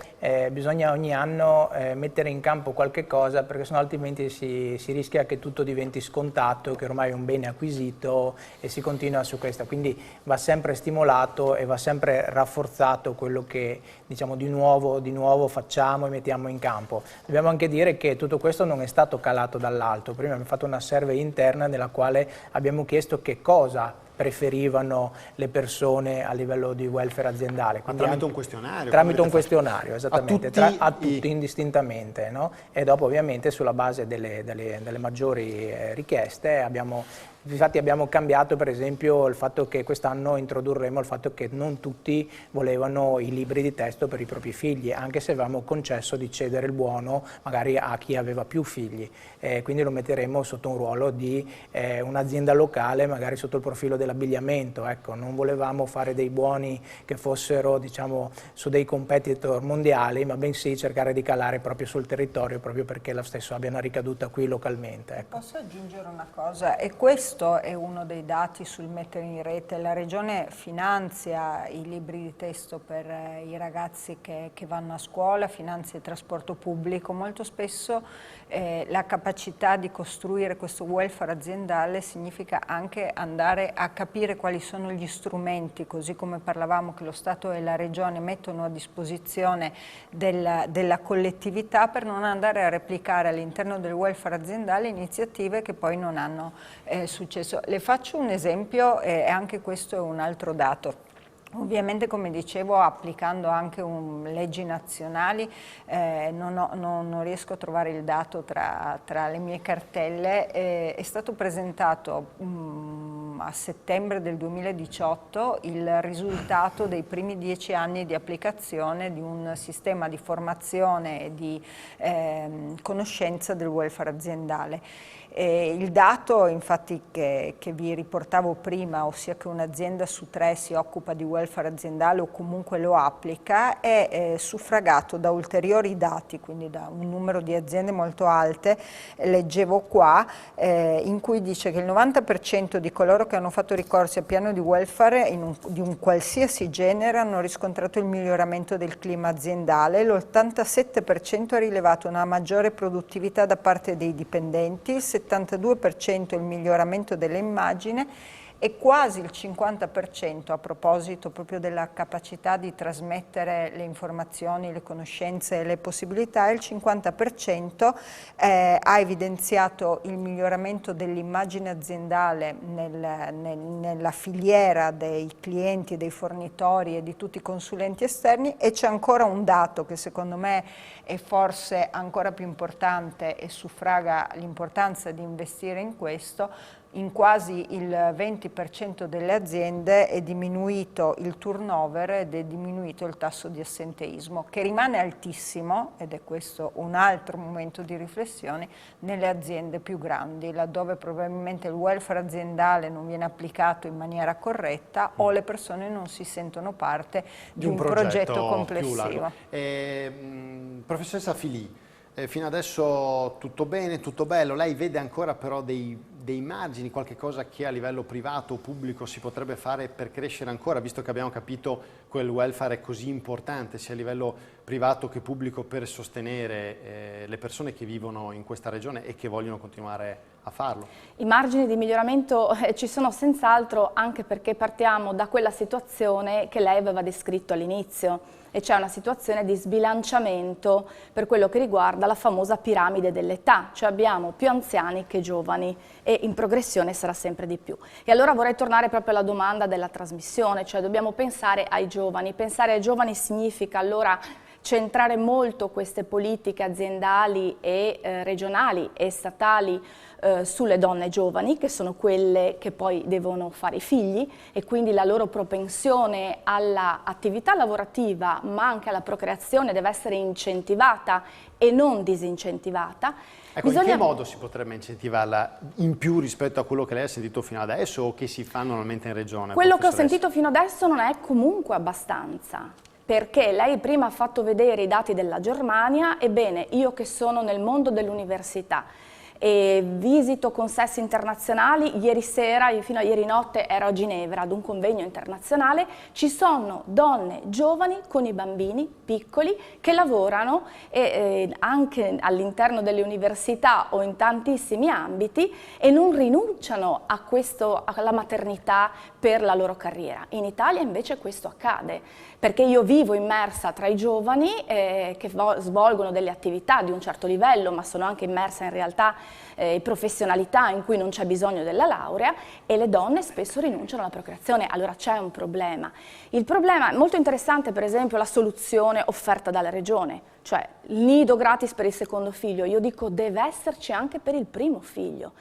Speaker 5: bisogna ogni anno mettere in campo qualche cosa, perché sennò altrimenti si rischia che tutto diventi scontato, che ormai è un bene acquisito e si continua su questa, quindi va sempre stimolato e va sempre rafforzato quello che diciamo di nuovo facciamo e mettiamo in campo. Dobbiamo anche dire che tutto questo non è stato calato dall'alto. Prima abbiamo fatto una survey interna nella quale abbiamo chiesto che cosa preferivano le persone a livello di welfare aziendale.
Speaker 1: Ma tramite un questionario?
Speaker 5: Tramite un questionario, esattamente, a tutti indistintamente, no? E dopo ovviamente sulla base delle maggiori richieste infatti abbiamo cambiato per esempio il fatto che quest'anno introdurremo il fatto che non tutti volevano i libri di testo per i propri figli, anche se avevamo concesso di cedere il buono magari a chi aveva più figli, quindi lo metteremo sotto un ruolo di un'azienda locale, magari sotto il profilo dell'abbigliamento. Ecco, non volevamo fare dei buoni che fossero, diciamo, su dei competitor mondiali, ma bensì cercare di calare proprio sul territorio, proprio perché lo stesso abbia una ricaduta qui localmente. Ecco.
Speaker 4: Posso aggiungere una cosa? E questo è uno dei dati sul mettere in rete. La Regione finanzia i libri di testo per i ragazzi che vanno a scuola, finanzia il trasporto pubblico. Molto spesso la capacità di costruire questo welfare aziendale significa anche andare a capire quali sono gli strumenti, così come parlavamo che lo Stato e la Regione mettono a disposizione della collettività, per non andare a replicare all'interno del welfare aziendale iniziative che poi non hanno successo. Le faccio un esempio e anche questo è un altro dato. Ovviamente, come dicevo, applicando anche leggi nazionali, non riesco a trovare il dato tra le mie cartelle, è stato presentato a settembre del 2018 il risultato dei primi 10 anni di applicazione di un sistema di formazione e di conoscenza del welfare aziendale. Il dato infatti che vi riportavo prima, ossia che un'azienda su 3 si occupa di welfare aziendale o comunque lo applica, è suffragato da ulteriori dati, quindi da un numero di aziende molto alte, leggevo qua, in cui dice che il 90% di coloro che hanno fatto ricorso a piano di welfare di un qualsiasi genere hanno riscontrato il miglioramento del clima aziendale, l'87% ha rilevato una maggiore produttività da parte dei dipendenti, il 72% il miglioramento dell'immagine e quasi il 50%, a proposito proprio della capacità di trasmettere le informazioni, le conoscenze e le possibilità, il 50% ha evidenziato il miglioramento dell'immagine aziendale nella filiera dei clienti, dei fornitori e di tutti i consulenti esterni, e c'è ancora un dato che secondo me è forse ancora più importante e suffraga l'importanza di investire in questo. In quasi il 20% delle aziende è diminuito il turnover ed è diminuito il tasso di assenteismo, che rimane altissimo, ed è questo un altro momento di riflessione, nelle aziende più grandi, laddove probabilmente il welfare aziendale non viene applicato in maniera corretta o le persone non si sentono parte di un progetto complessivo.
Speaker 1: Professoressa Filì, fino adesso tutto bene, tutto bello, lei vede ancora però dei margini, qualche cosa che a livello privato o pubblico si potrebbe fare per crescere ancora, visto che abbiamo capito che il welfare è così importante sia a livello privato che pubblico per sostenere le persone che vivono in questa regione e che vogliono continuare a farlo?
Speaker 3: I margini di miglioramento ci sono senz'altro, anche perché partiamo da quella situazione che lei aveva descritto all'inizio, e c'è una situazione di sbilanciamento per quello che riguarda la famosa piramide dell'età, cioè abbiamo più anziani che giovani e in progressione sarà sempre di più. E allora vorrei tornare proprio alla domanda della trasmissione, cioè dobbiamo pensare ai giovani. Pensare ai giovani significa allora centrare molto queste politiche aziendali e regionali e statali sulle donne giovani, che sono quelle che poi devono fare i figli, e quindi la loro propensione all'attività lavorativa ma anche alla procreazione deve essere incentivata e non disincentivata.
Speaker 1: Ecco, in che modo si potrebbe incentivarla in più rispetto a quello che lei ha sentito fino adesso o che si fa normalmente in regione?
Speaker 3: Quello che ho sentito fino adesso non è comunque abbastanza, perché lei prima ha fatto vedere i dati della Germania. Ebbene, io che sono nel mondo dell'università e visito consessi internazionali, ieri sera, fino a ieri notte ero a Ginevra ad un convegno internazionale, ci sono donne giovani con i bambini piccoli che lavorano anche all'interno delle università o in tantissimi ambiti e non rinunciano a alla maternità per la loro carriera. In Italia invece questo accade, perché io vivo immersa tra i giovani che svolgono delle attività di un certo livello, ma sono anche immersa in realtà professionalità in cui non c'è bisogno della laurea, e le donne spesso rinunciano alla procreazione. Allora c'è un problema. Il problema è molto interessante, per esempio, la soluzione offerta dalla regione, cioè il nido gratis per il secondo figlio. Io dico deve esserci anche per il primo figlio,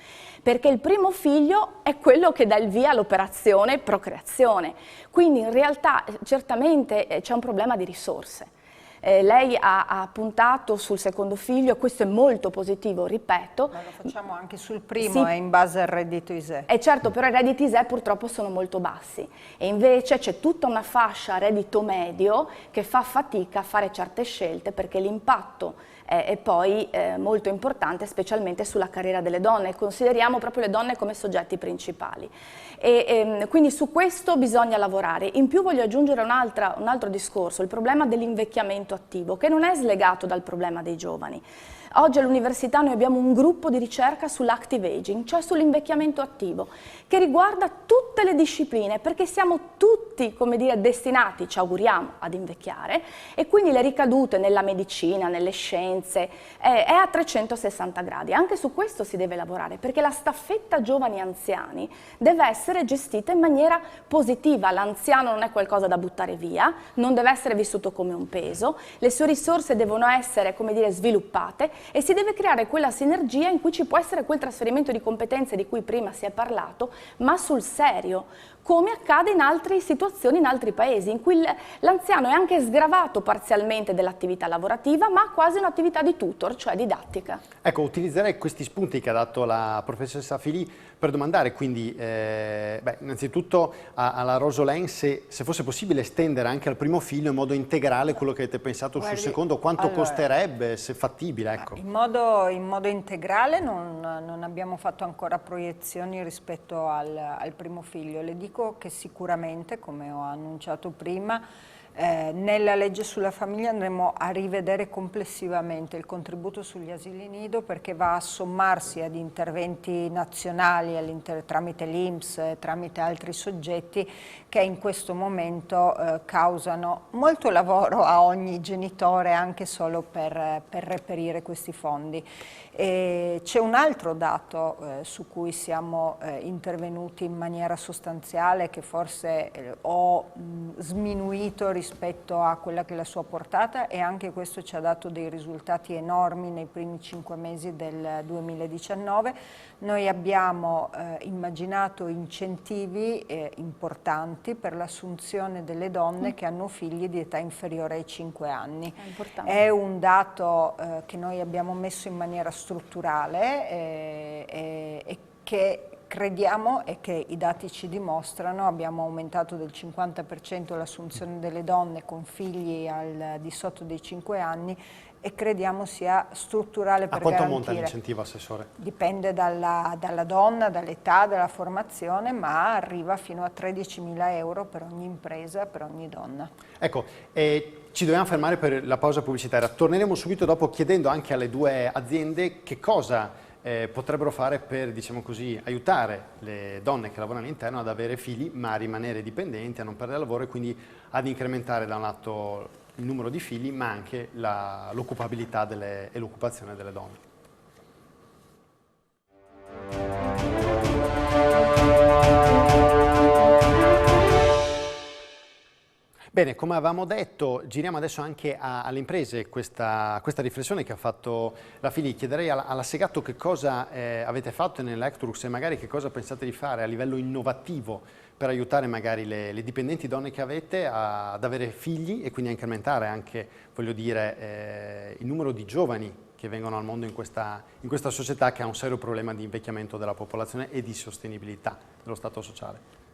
Speaker 3: perché il primo figlio è quello che dà il via all'operazione procreazione. Quindi in realtà certamente c'è un problema di risorse. Lei ha puntato sul secondo figlio, questo è molto positivo, ripeto.
Speaker 4: Ma lo facciamo anche sul primo,
Speaker 3: sì,
Speaker 4: è in base al reddito ISEE.
Speaker 3: Certo, però i redditi ISEE purtroppo sono molto bassi, e invece c'è tutta una fascia reddito medio che fa fatica a fare certe scelte, perché l'impatto è poi molto importante, specialmente sulla carriera delle donne. Consideriamo proprio le donne come soggetti principali. Quindi su questo bisogna lavorare. In più voglio aggiungere un altro discorso, il problema dell'invecchiamento attivo, che non è slegato dal problema dei giovani. Oggi all'università noi abbiamo un gruppo di ricerca sull'active aging, cioè sull'invecchiamento attivo, che riguarda tutte le discipline, perché siamo tutti, come dire, destinati, ci auguriamo, ad invecchiare, e quindi le ricadute nella medicina, nelle scienze, è a 360 gradi. Anche su questo si deve lavorare, perché la staffetta giovani-anziani deve essere gestita in maniera positiva. L'anziano non è qualcosa da buttare via, non deve essere vissuto come un peso, le sue risorse devono essere, come dire, sviluppate, e si deve creare quella sinergia in cui ci può essere quel trasferimento di competenze di cui prima si è parlato, ma sul serio, come accade in altre situazioni, in altri paesi, in cui l'anziano è anche sgravato parzialmente dell'attività lavorativa, ma ha quasi un'attività di tutor, cioè didattica.
Speaker 1: Ecco, utilizzerei questi spunti che ha dato la professoressa Filì per domandare, quindi, innanzitutto alla Rosolén se fosse possibile estendere anche al primo figlio in modo integrale quello che avete pensato sul secondo, quanto costerebbe, se fattibile, ecco.
Speaker 4: In modo integrale non abbiamo fatto ancora proiezioni rispetto al primo figlio. Le dico che sicuramente, come ho annunciato prima, nella legge sulla famiglia andremo a rivedere complessivamente il contributo sugli asili nido, perché va a sommarsi ad interventi nazionali tramite l'INPS, tramite altri soggetti che in questo momento causano molto lavoro a ogni genitore, anche solo per reperire questi fondi. C'è un altro dato su cui siamo intervenuti in maniera sostanziale, che forse ho sminuito rispetto a quella che è la sua portata, e anche questo ci ha dato dei risultati enormi nei primi 5 mesi del 2019. Noi abbiamo immaginato incentivi importanti per l'assunzione delle donne che hanno figli di età inferiore ai 5 anni. È un dato che noi abbiamo messo in maniera strutturale e che crediamo, e che i dati ci dimostrano. Abbiamo aumentato del 50% l'assunzione delle donne con figli al di sotto dei 5 anni, e crediamo sia strutturale per garantire.
Speaker 1: A quanto monta l'incentivo, Assessore?
Speaker 4: Dipende dalla donna, dall'età, dalla formazione, ma arriva fino a 13.000 euro per ogni impresa, per ogni donna.
Speaker 1: Ecco, ci dobbiamo fermare per la pausa pubblicitaria. Torneremo subito dopo chiedendo anche alle due aziende che cosa potrebbero fare per, diciamo così, aiutare le donne che lavorano all'interno ad avere figli ma a rimanere dipendenti, a non perdere lavoro, e quindi ad incrementare da un lato il numero di figli ma anche l'occupabilità e l'occupazione delle donne. Bene, come avevamo detto, giriamo adesso anche alle imprese questa riflessione che ha fatto la Filì. Chiederei alla Segatto che cosa avete fatto nell'Ectrux e magari che cosa pensate di fare a livello innovativo per aiutare magari le dipendenti donne che avete ad avere figli e quindi a incrementare anche, voglio dire, il numero di giovani che vengono al mondo in questa società che ha un serio problema di invecchiamento della popolazione e di sostenibilità dello Stato sociale.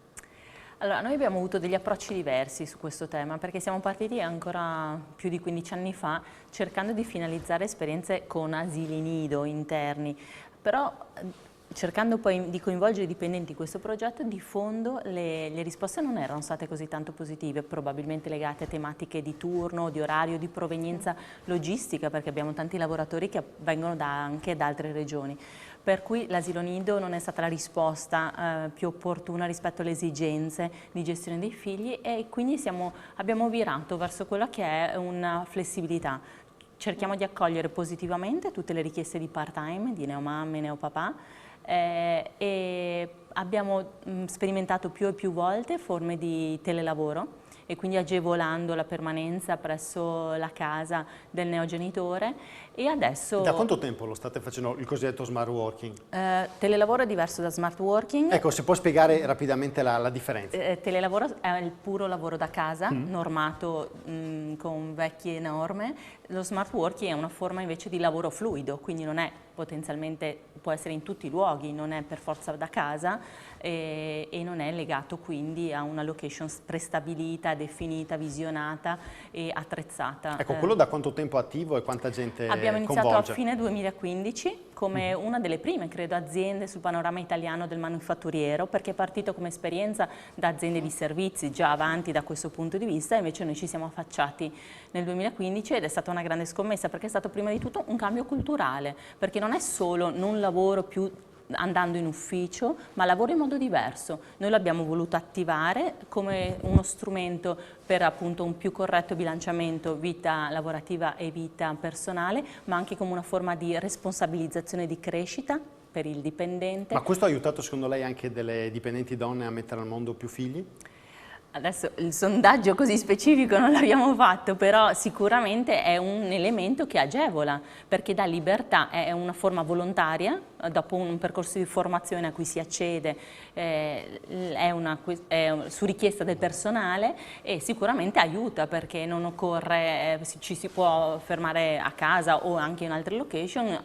Speaker 2: Allora, noi abbiamo avuto degli approcci diversi su questo tema, perché siamo partiti ancora più di 15 anni fa cercando di finalizzare esperienze con asili nido interni, però cercando poi di coinvolgere i dipendenti in questo progetto, di fondo le risposte non erano state così tanto positive, probabilmente legate a tematiche di turno, di orario, di provenienza logistica, perché abbiamo tanti lavoratori che vengono anche da altre regioni. Per cui l'asilo nido non è stata la risposta più opportuna rispetto alle esigenze di gestione dei figli, e quindi abbiamo virato verso quella che è una flessibilità. cerchiamo di accogliere positivamente tutte le richieste di part-time, di neomamme, neopapà, e abbiamo sperimentato più e più volte forme di telelavoro, e quindi agevolando la permanenza presso la casa del neogenitore. E adesso...
Speaker 1: Da quanto tempo lo state facendo il cosiddetto smart working?
Speaker 2: Telelavoro è diverso da smart working.
Speaker 1: Ecco, se può spiegare rapidamente la differenza.
Speaker 2: Telelavoro è il puro lavoro da casa, normato con vecchie norme. Lo smart working è una forma invece di lavoro fluido, quindi non è potenzialmente, può essere in tutti i luoghi, non è per forza da casa, e non è legato quindi a una location prestabilita, definita, visionata e attrezzata.
Speaker 1: Ecco, quello da quanto tempo è attivo e quanta gente
Speaker 2: Abbiamo iniziato
Speaker 1: coinvolge?
Speaker 2: a fine 2015 come una delle prime, credo, aziende sul panorama italiano del manufatturiero, perché è partito come esperienza da aziende di servizi già avanti da questo punto di vista, invece noi ci siamo affacciati nel 2015 ed è stata una grande scommessa, perché è stato prima di tutto un cambio culturale, perché non è solo non lavoro più andando in ufficio, ma lavoro in modo diverso. Noi l'abbiamo voluto attivare come uno strumento per appunto un più corretto bilanciamento vita lavorativa e vita personale, ma anche come una forma di responsabilizzazione e di crescita per il dipendente.
Speaker 1: Ma questo ha aiutato secondo lei anche delle dipendenti donne a mettere al mondo più figli?
Speaker 2: Adesso il sondaggio così specifico non l'abbiamo fatto, però sicuramente è un elemento che agevola, perché dà libertà, è una forma volontaria, dopo un percorso di formazione a cui si accede, è su richiesta del personale, e sicuramente aiuta, perché non occorre, ci si può fermare a casa o anche in altre location,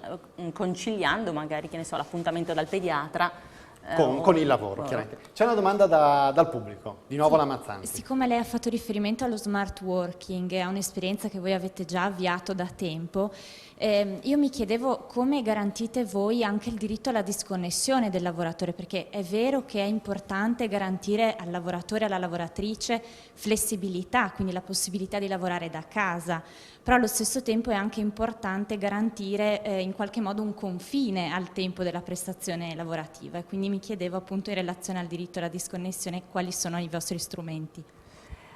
Speaker 2: conciliando magari, che ne so, l'appuntamento dal pediatra,
Speaker 1: Con il lavoro, chiaramente. C'è una domanda dal pubblico, di nuovo la Mazzanti.
Speaker 6: Siccome lei ha fatto riferimento allo smart working, è un'esperienza che voi avete già avviato da tempo, io mi chiedevo come garantite voi anche il diritto alla disconnessione del lavoratore, perché è vero che è importante garantire al lavoratore e alla lavoratrice flessibilità, quindi la possibilità di lavorare da casa, però allo stesso tempo è anche importante garantire in qualche modo un confine al tempo della prestazione lavorativa, e quindi mi chiedevo appunto in relazione al diritto alla disconnessione quali sono i vostri strumenti.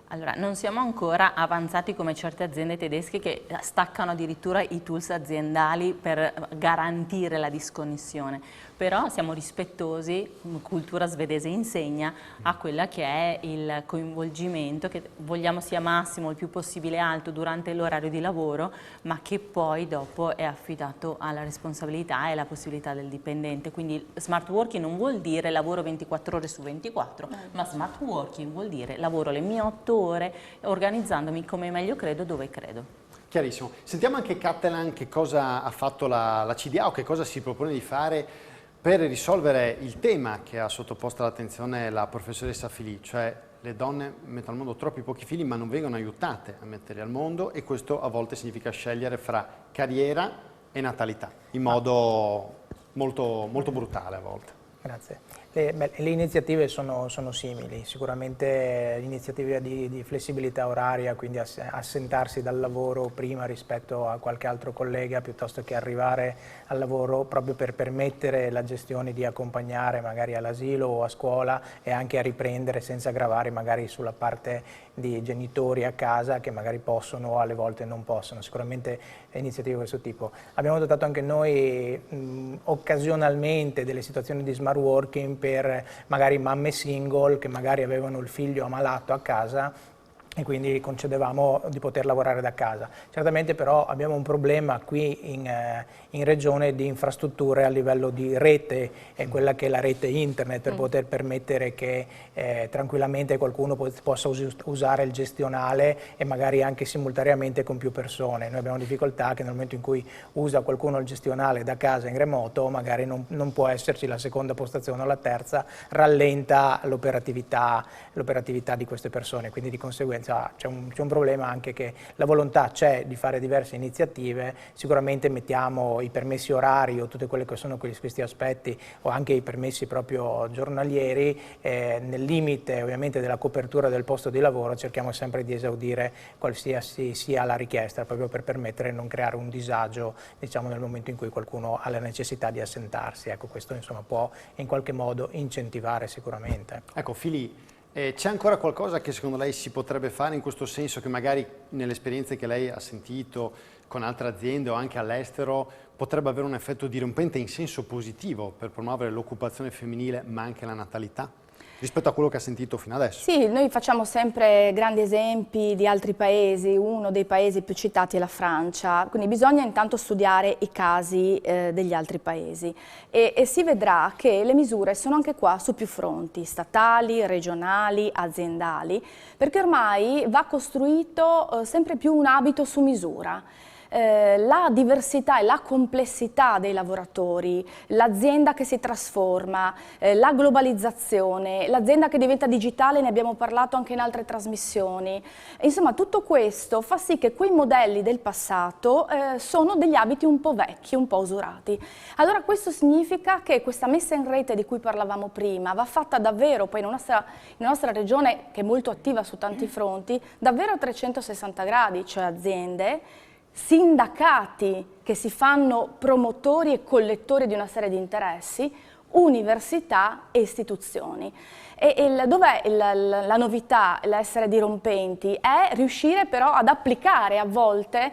Speaker 2: Allora, non siamo ancora avanzati come certe aziende tedesche che staccano addirittura i tools aziendali per garantire la disconnessione, però siamo rispettosi, cultura svedese insegna, a quella che è il coinvolgimento, che vogliamo sia massimo, il più possibile alto durante l'orario di lavoro, ma che poi dopo è affidato alla responsabilità e alla possibilità del dipendente. Quindi smart working non vuol dire lavoro 24 ore su 24, ma smart working vuol dire lavoro le mie 8 ore organizzandomi come meglio credo, dove credo.
Speaker 1: Chiarissimo. Sentiamo anche Cattelan che cosa ha fatto la CDA o che cosa si propone di fare per risolvere il tema che ha sottoposto all'attenzione la professoressa Filì, cioè le donne mettono al mondo troppi pochi figli ma non vengono aiutate a metterli al mondo, e questo a volte significa scegliere fra carriera e natalità, in modo molto brutale a volte.
Speaker 5: Grazie. Le iniziative sono simili, sicuramente l'iniziativa di flessibilità oraria, quindi assentarsi dal lavoro prima rispetto a qualche altro collega piuttosto che arrivare al lavoro, proprio per permettere la gestione di accompagnare magari all'asilo o a scuola e anche a riprendere senza gravare magari sulla parte di genitori a casa che magari possono o alle volte non possono. Sicuramente iniziative di questo tipo. Abbiamo adottato anche noi occasionalmente delle situazioni di smart working per magari mamme single che magari avevano il figlio ammalato a casa e quindi concedevamo di poter lavorare da casa. Certamente però abbiamo un problema qui in regione di infrastrutture a livello di rete, quella che è la rete internet, per poter permettere che tranquillamente qualcuno possa usare il gestionale e magari anche simultaneamente con più persone. Noi abbiamo difficoltà che nel momento in cui usa qualcuno il gestionale da casa in remoto, magari non può esserci la seconda postazione o la terza, rallenta l'operatività di queste persone, quindi di conseguenza c'è un problema anche che la volontà c'è di fare diverse iniziative. Sicuramente mettiamo i permessi orari o tutte quelle che sono questi aspetti, o anche i permessi proprio giornalieri, nel limite ovviamente della copertura del posto di lavoro cerchiamo sempre di esaudire qualsiasi sia la richiesta, proprio per permettere di non creare un disagio, diciamo, nel momento in cui qualcuno ha la necessità di assentarsi. Ecco, questo insomma può in qualche modo incentivare sicuramente.
Speaker 1: Ecco, Filì, c'è ancora qualcosa che secondo lei si potrebbe fare in questo senso, che magari nelle esperienze che lei ha sentito con altre aziende o anche all'estero potrebbe avere un effetto dirompente in senso positivo per promuovere l'occupazione femminile ma anche la natalità rispetto a quello che ha sentito fino adesso?
Speaker 3: Sì, noi facciamo sempre grandi esempi di altri paesi, uno dei paesi più citati è la Francia, quindi bisogna intanto studiare i casi degli altri paesi e si vedrà che le misure sono anche qua su più fronti, statali, regionali, aziendali, perché ormai va costruito sempre più un abito su misura. La diversità e la complessità dei lavoratori, l'azienda che si trasforma, la globalizzazione, l'azienda che diventa digitale, ne abbiamo parlato anche in altre trasmissioni. Insomma, tutto questo fa sì che quei modelli del passato sono degli abiti un po' vecchi, un po' usurati. Allora questo significa che questa messa in rete di cui parlavamo prima va fatta davvero, poi nella nostra regione che è molto attiva su tanti fronti, davvero a 360 gradi, cioè aziende, sindacati che si fanno promotori e collettori di una serie di interessi, università e istituzioni. Dov'è la novità, l'essere dirompenti? È riuscire però ad applicare a volte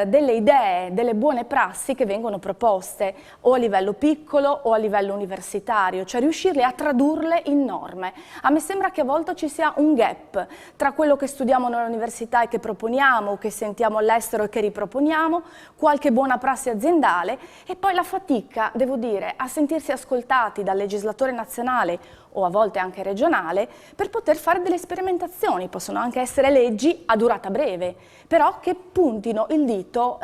Speaker 3: delle idee, delle buone prassi che vengono proposte o a livello piccolo o a livello universitario, cioè riuscirle a tradurle in norme. A me sembra che a volte ci sia un gap tra quello che studiamo nell'università e che proponiamo, che sentiamo all'estero e che riproponiamo, qualche buona prassi aziendale e poi la fatica, devo dire, a sentirsi ascoltati dal legislatore nazionale o a volte anche regionale, per poter fare delle sperimentazioni. Possono anche essere leggi a durata breve, però che puntino il dito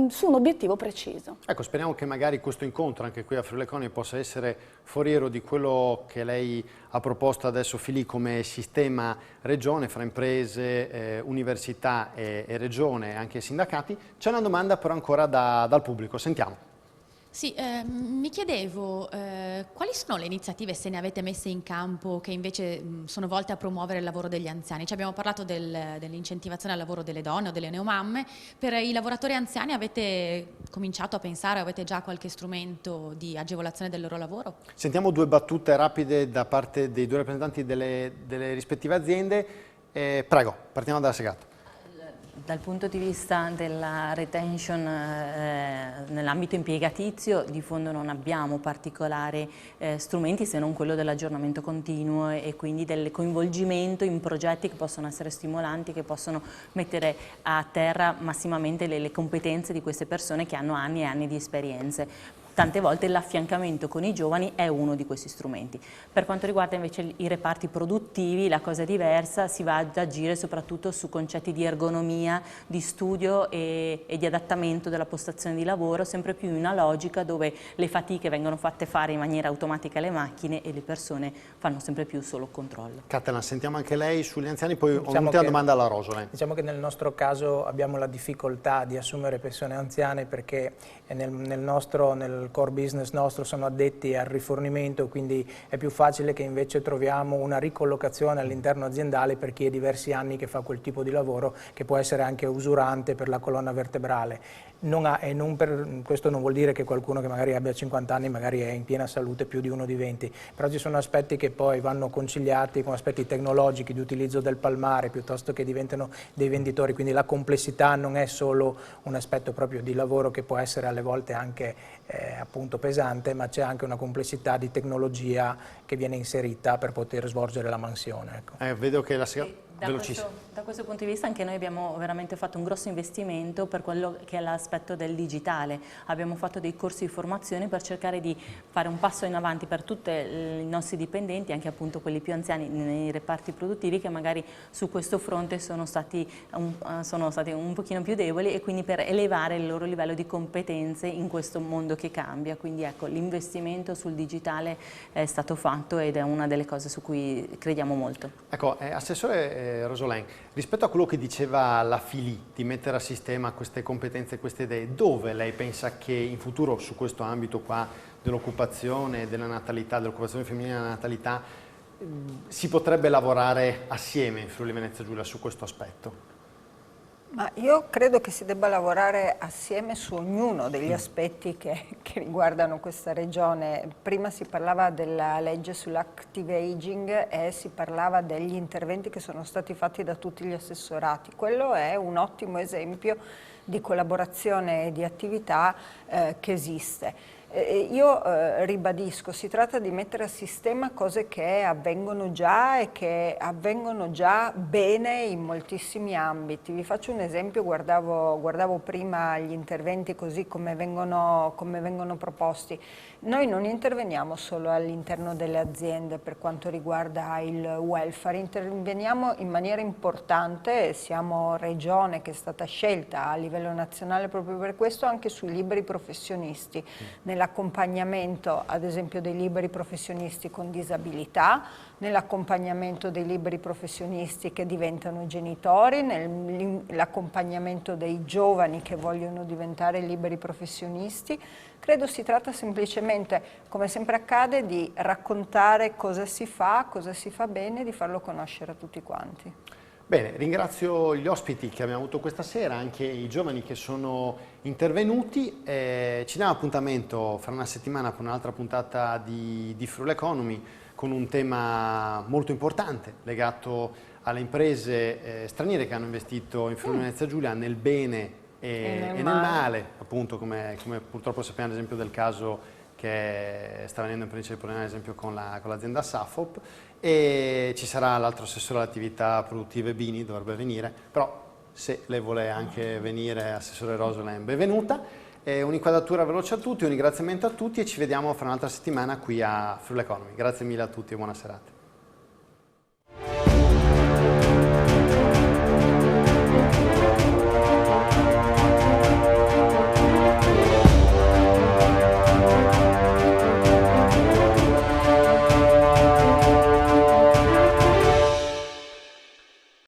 Speaker 3: su un obiettivo preciso.
Speaker 1: Ecco, speriamo che magari questo incontro anche qui a Friuli Economy possa essere foriero di quello che lei ha proposto adesso, Fili, come sistema regione fra imprese, università e regione e anche sindacati. C'è una domanda però ancora dal pubblico, sentiamo.
Speaker 7: Sì, mi chiedevo quali sono le iniziative, se ne avete messe in campo, che invece sono volte a promuovere il lavoro degli anziani. Abbiamo parlato dell'incentivazione al lavoro delle donne o delle neomamme. Per i lavoratori anziani avete cominciato a pensare, avete già qualche strumento di agevolazione del loro lavoro?
Speaker 1: Sentiamo due battute rapide da parte dei due rappresentanti delle rispettive aziende. Prego, partiamo dalla Segato.
Speaker 2: Dal punto di vista della retention nell'ambito impiegatizio, di fondo non abbiamo particolari strumenti se non quello dell'aggiornamento continuo e quindi del coinvolgimento in progetti che possono essere stimolanti, che possono mettere a terra massimamente le competenze di queste persone che hanno anni e anni di esperienze. Tante volte l'affiancamento con i giovani è uno di questi strumenti. Per quanto riguarda invece i reparti produttivi, la cosa è diversa, si va ad agire soprattutto su concetti di ergonomia, di studio e di adattamento della postazione di lavoro, sempre più in una logica dove le fatiche vengono fatte fare in maniera automatica alle macchine e le persone fanno sempre più solo controllo.
Speaker 1: Catalan, sentiamo anche lei sugli anziani, poi ho un'ultima domanda alla Rosole.
Speaker 5: Diciamo che nel nostro caso abbiamo la difficoltà di assumere persone anziane perché nel core business nostro sono addetti al rifornimento, quindi è più facile che invece troviamo una ricollocazione all'interno aziendale per chi è diversi anni che fa quel tipo di lavoro, che può essere anche usurante per la colonna vertebrale. Questo non vuol dire che qualcuno che magari abbia 50 anni magari è in piena salute più di uno di 20, però ci sono aspetti che poi vanno conciliati con aspetti tecnologici di utilizzo del palmare piuttosto che diventano dei venditori, quindi la complessità non è solo un aspetto proprio di lavoro che può essere alle volte anche appunto pesante, ma c'è anche una complessità di tecnologia che viene inserita per poter svolgere la mansione. Ecco.
Speaker 1: Vedo che la
Speaker 2: Da questo punto di vista anche noi abbiamo veramente fatto un grosso investimento per quello che è l'aspetto del digitale. Abbiamo fatto dei corsi di formazione per cercare di fare un passo in avanti per tutti i nostri dipendenti, anche appunto quelli più anziani nei reparti produttivi che magari su questo fronte sono stati un pochino più deboli e quindi per elevare il loro livello di competenze in questo mondo che cambia. Quindi ecco, l'investimento sul digitale è stato fatto ed è una delle cose su cui crediamo molto.
Speaker 1: Ecco, Assessore Rosolin, rispetto a quello che diceva la Fili di mettere a sistema queste competenze, queste idee, dove lei pensa che in futuro su questo ambito qua dell'occupazione, della natalità, dell'occupazione femminile e della natalità si potrebbe lavorare assieme in Friuli Venezia Giulia su questo aspetto?
Speaker 4: Ma io credo che si debba lavorare assieme su ognuno degli aspetti che riguardano questa regione. Prima si parlava della legge sull'active aging e si parlava degli interventi che sono stati fatti da tutti gli assessorati. Quello è un ottimo esempio di collaborazione e di attività che esiste. Io ribadisco, si tratta di mettere a sistema cose che avvengono già e che avvengono già bene in moltissimi ambiti. Vi faccio un esempio, guardavo prima gli interventi così come vengono proposti. Noi non interveniamo solo all'interno delle aziende per quanto riguarda il welfare, interveniamo in maniera importante, siamo regione che è stata scelta a livello nazionale proprio per questo, anche sui liberi professionisti, nell'accompagnamento ad esempio dei liberi professionisti con disabilità, nell'accompagnamento dei liberi professionisti che diventano genitori, nell'accompagnamento dei giovani che vogliono diventare liberi professionisti. Credo si tratta semplicemente, come sempre accade, di raccontare cosa si fa bene e di farlo conoscere a tutti quanti.
Speaker 1: Bene, ringrazio gli ospiti che abbiamo avuto questa sera, anche i giovani che sono intervenuti. Ci diamo appuntamento fra una settimana con un'altra puntata di Friuli Economy con un tema molto importante legato alle imprese straniere che hanno investito in Friuli Venezia Giulia nel bene e nel male, appunto come purtroppo sappiamo ad esempio del caso che sta venendo in provincia di Pordenone, ad esempio con l'azienda Safop, e ci sarà l'altro assessore alle attività produttive Bini, dovrebbe venire, però se lei vuole anche venire, assessore Rosolem, benvenuta. Un'inquadratura veloce a tutti, un ringraziamento a tutti e ci vediamo fra un'altra settimana qui a Friuli Economy. Grazie mille a tutti e buona serata.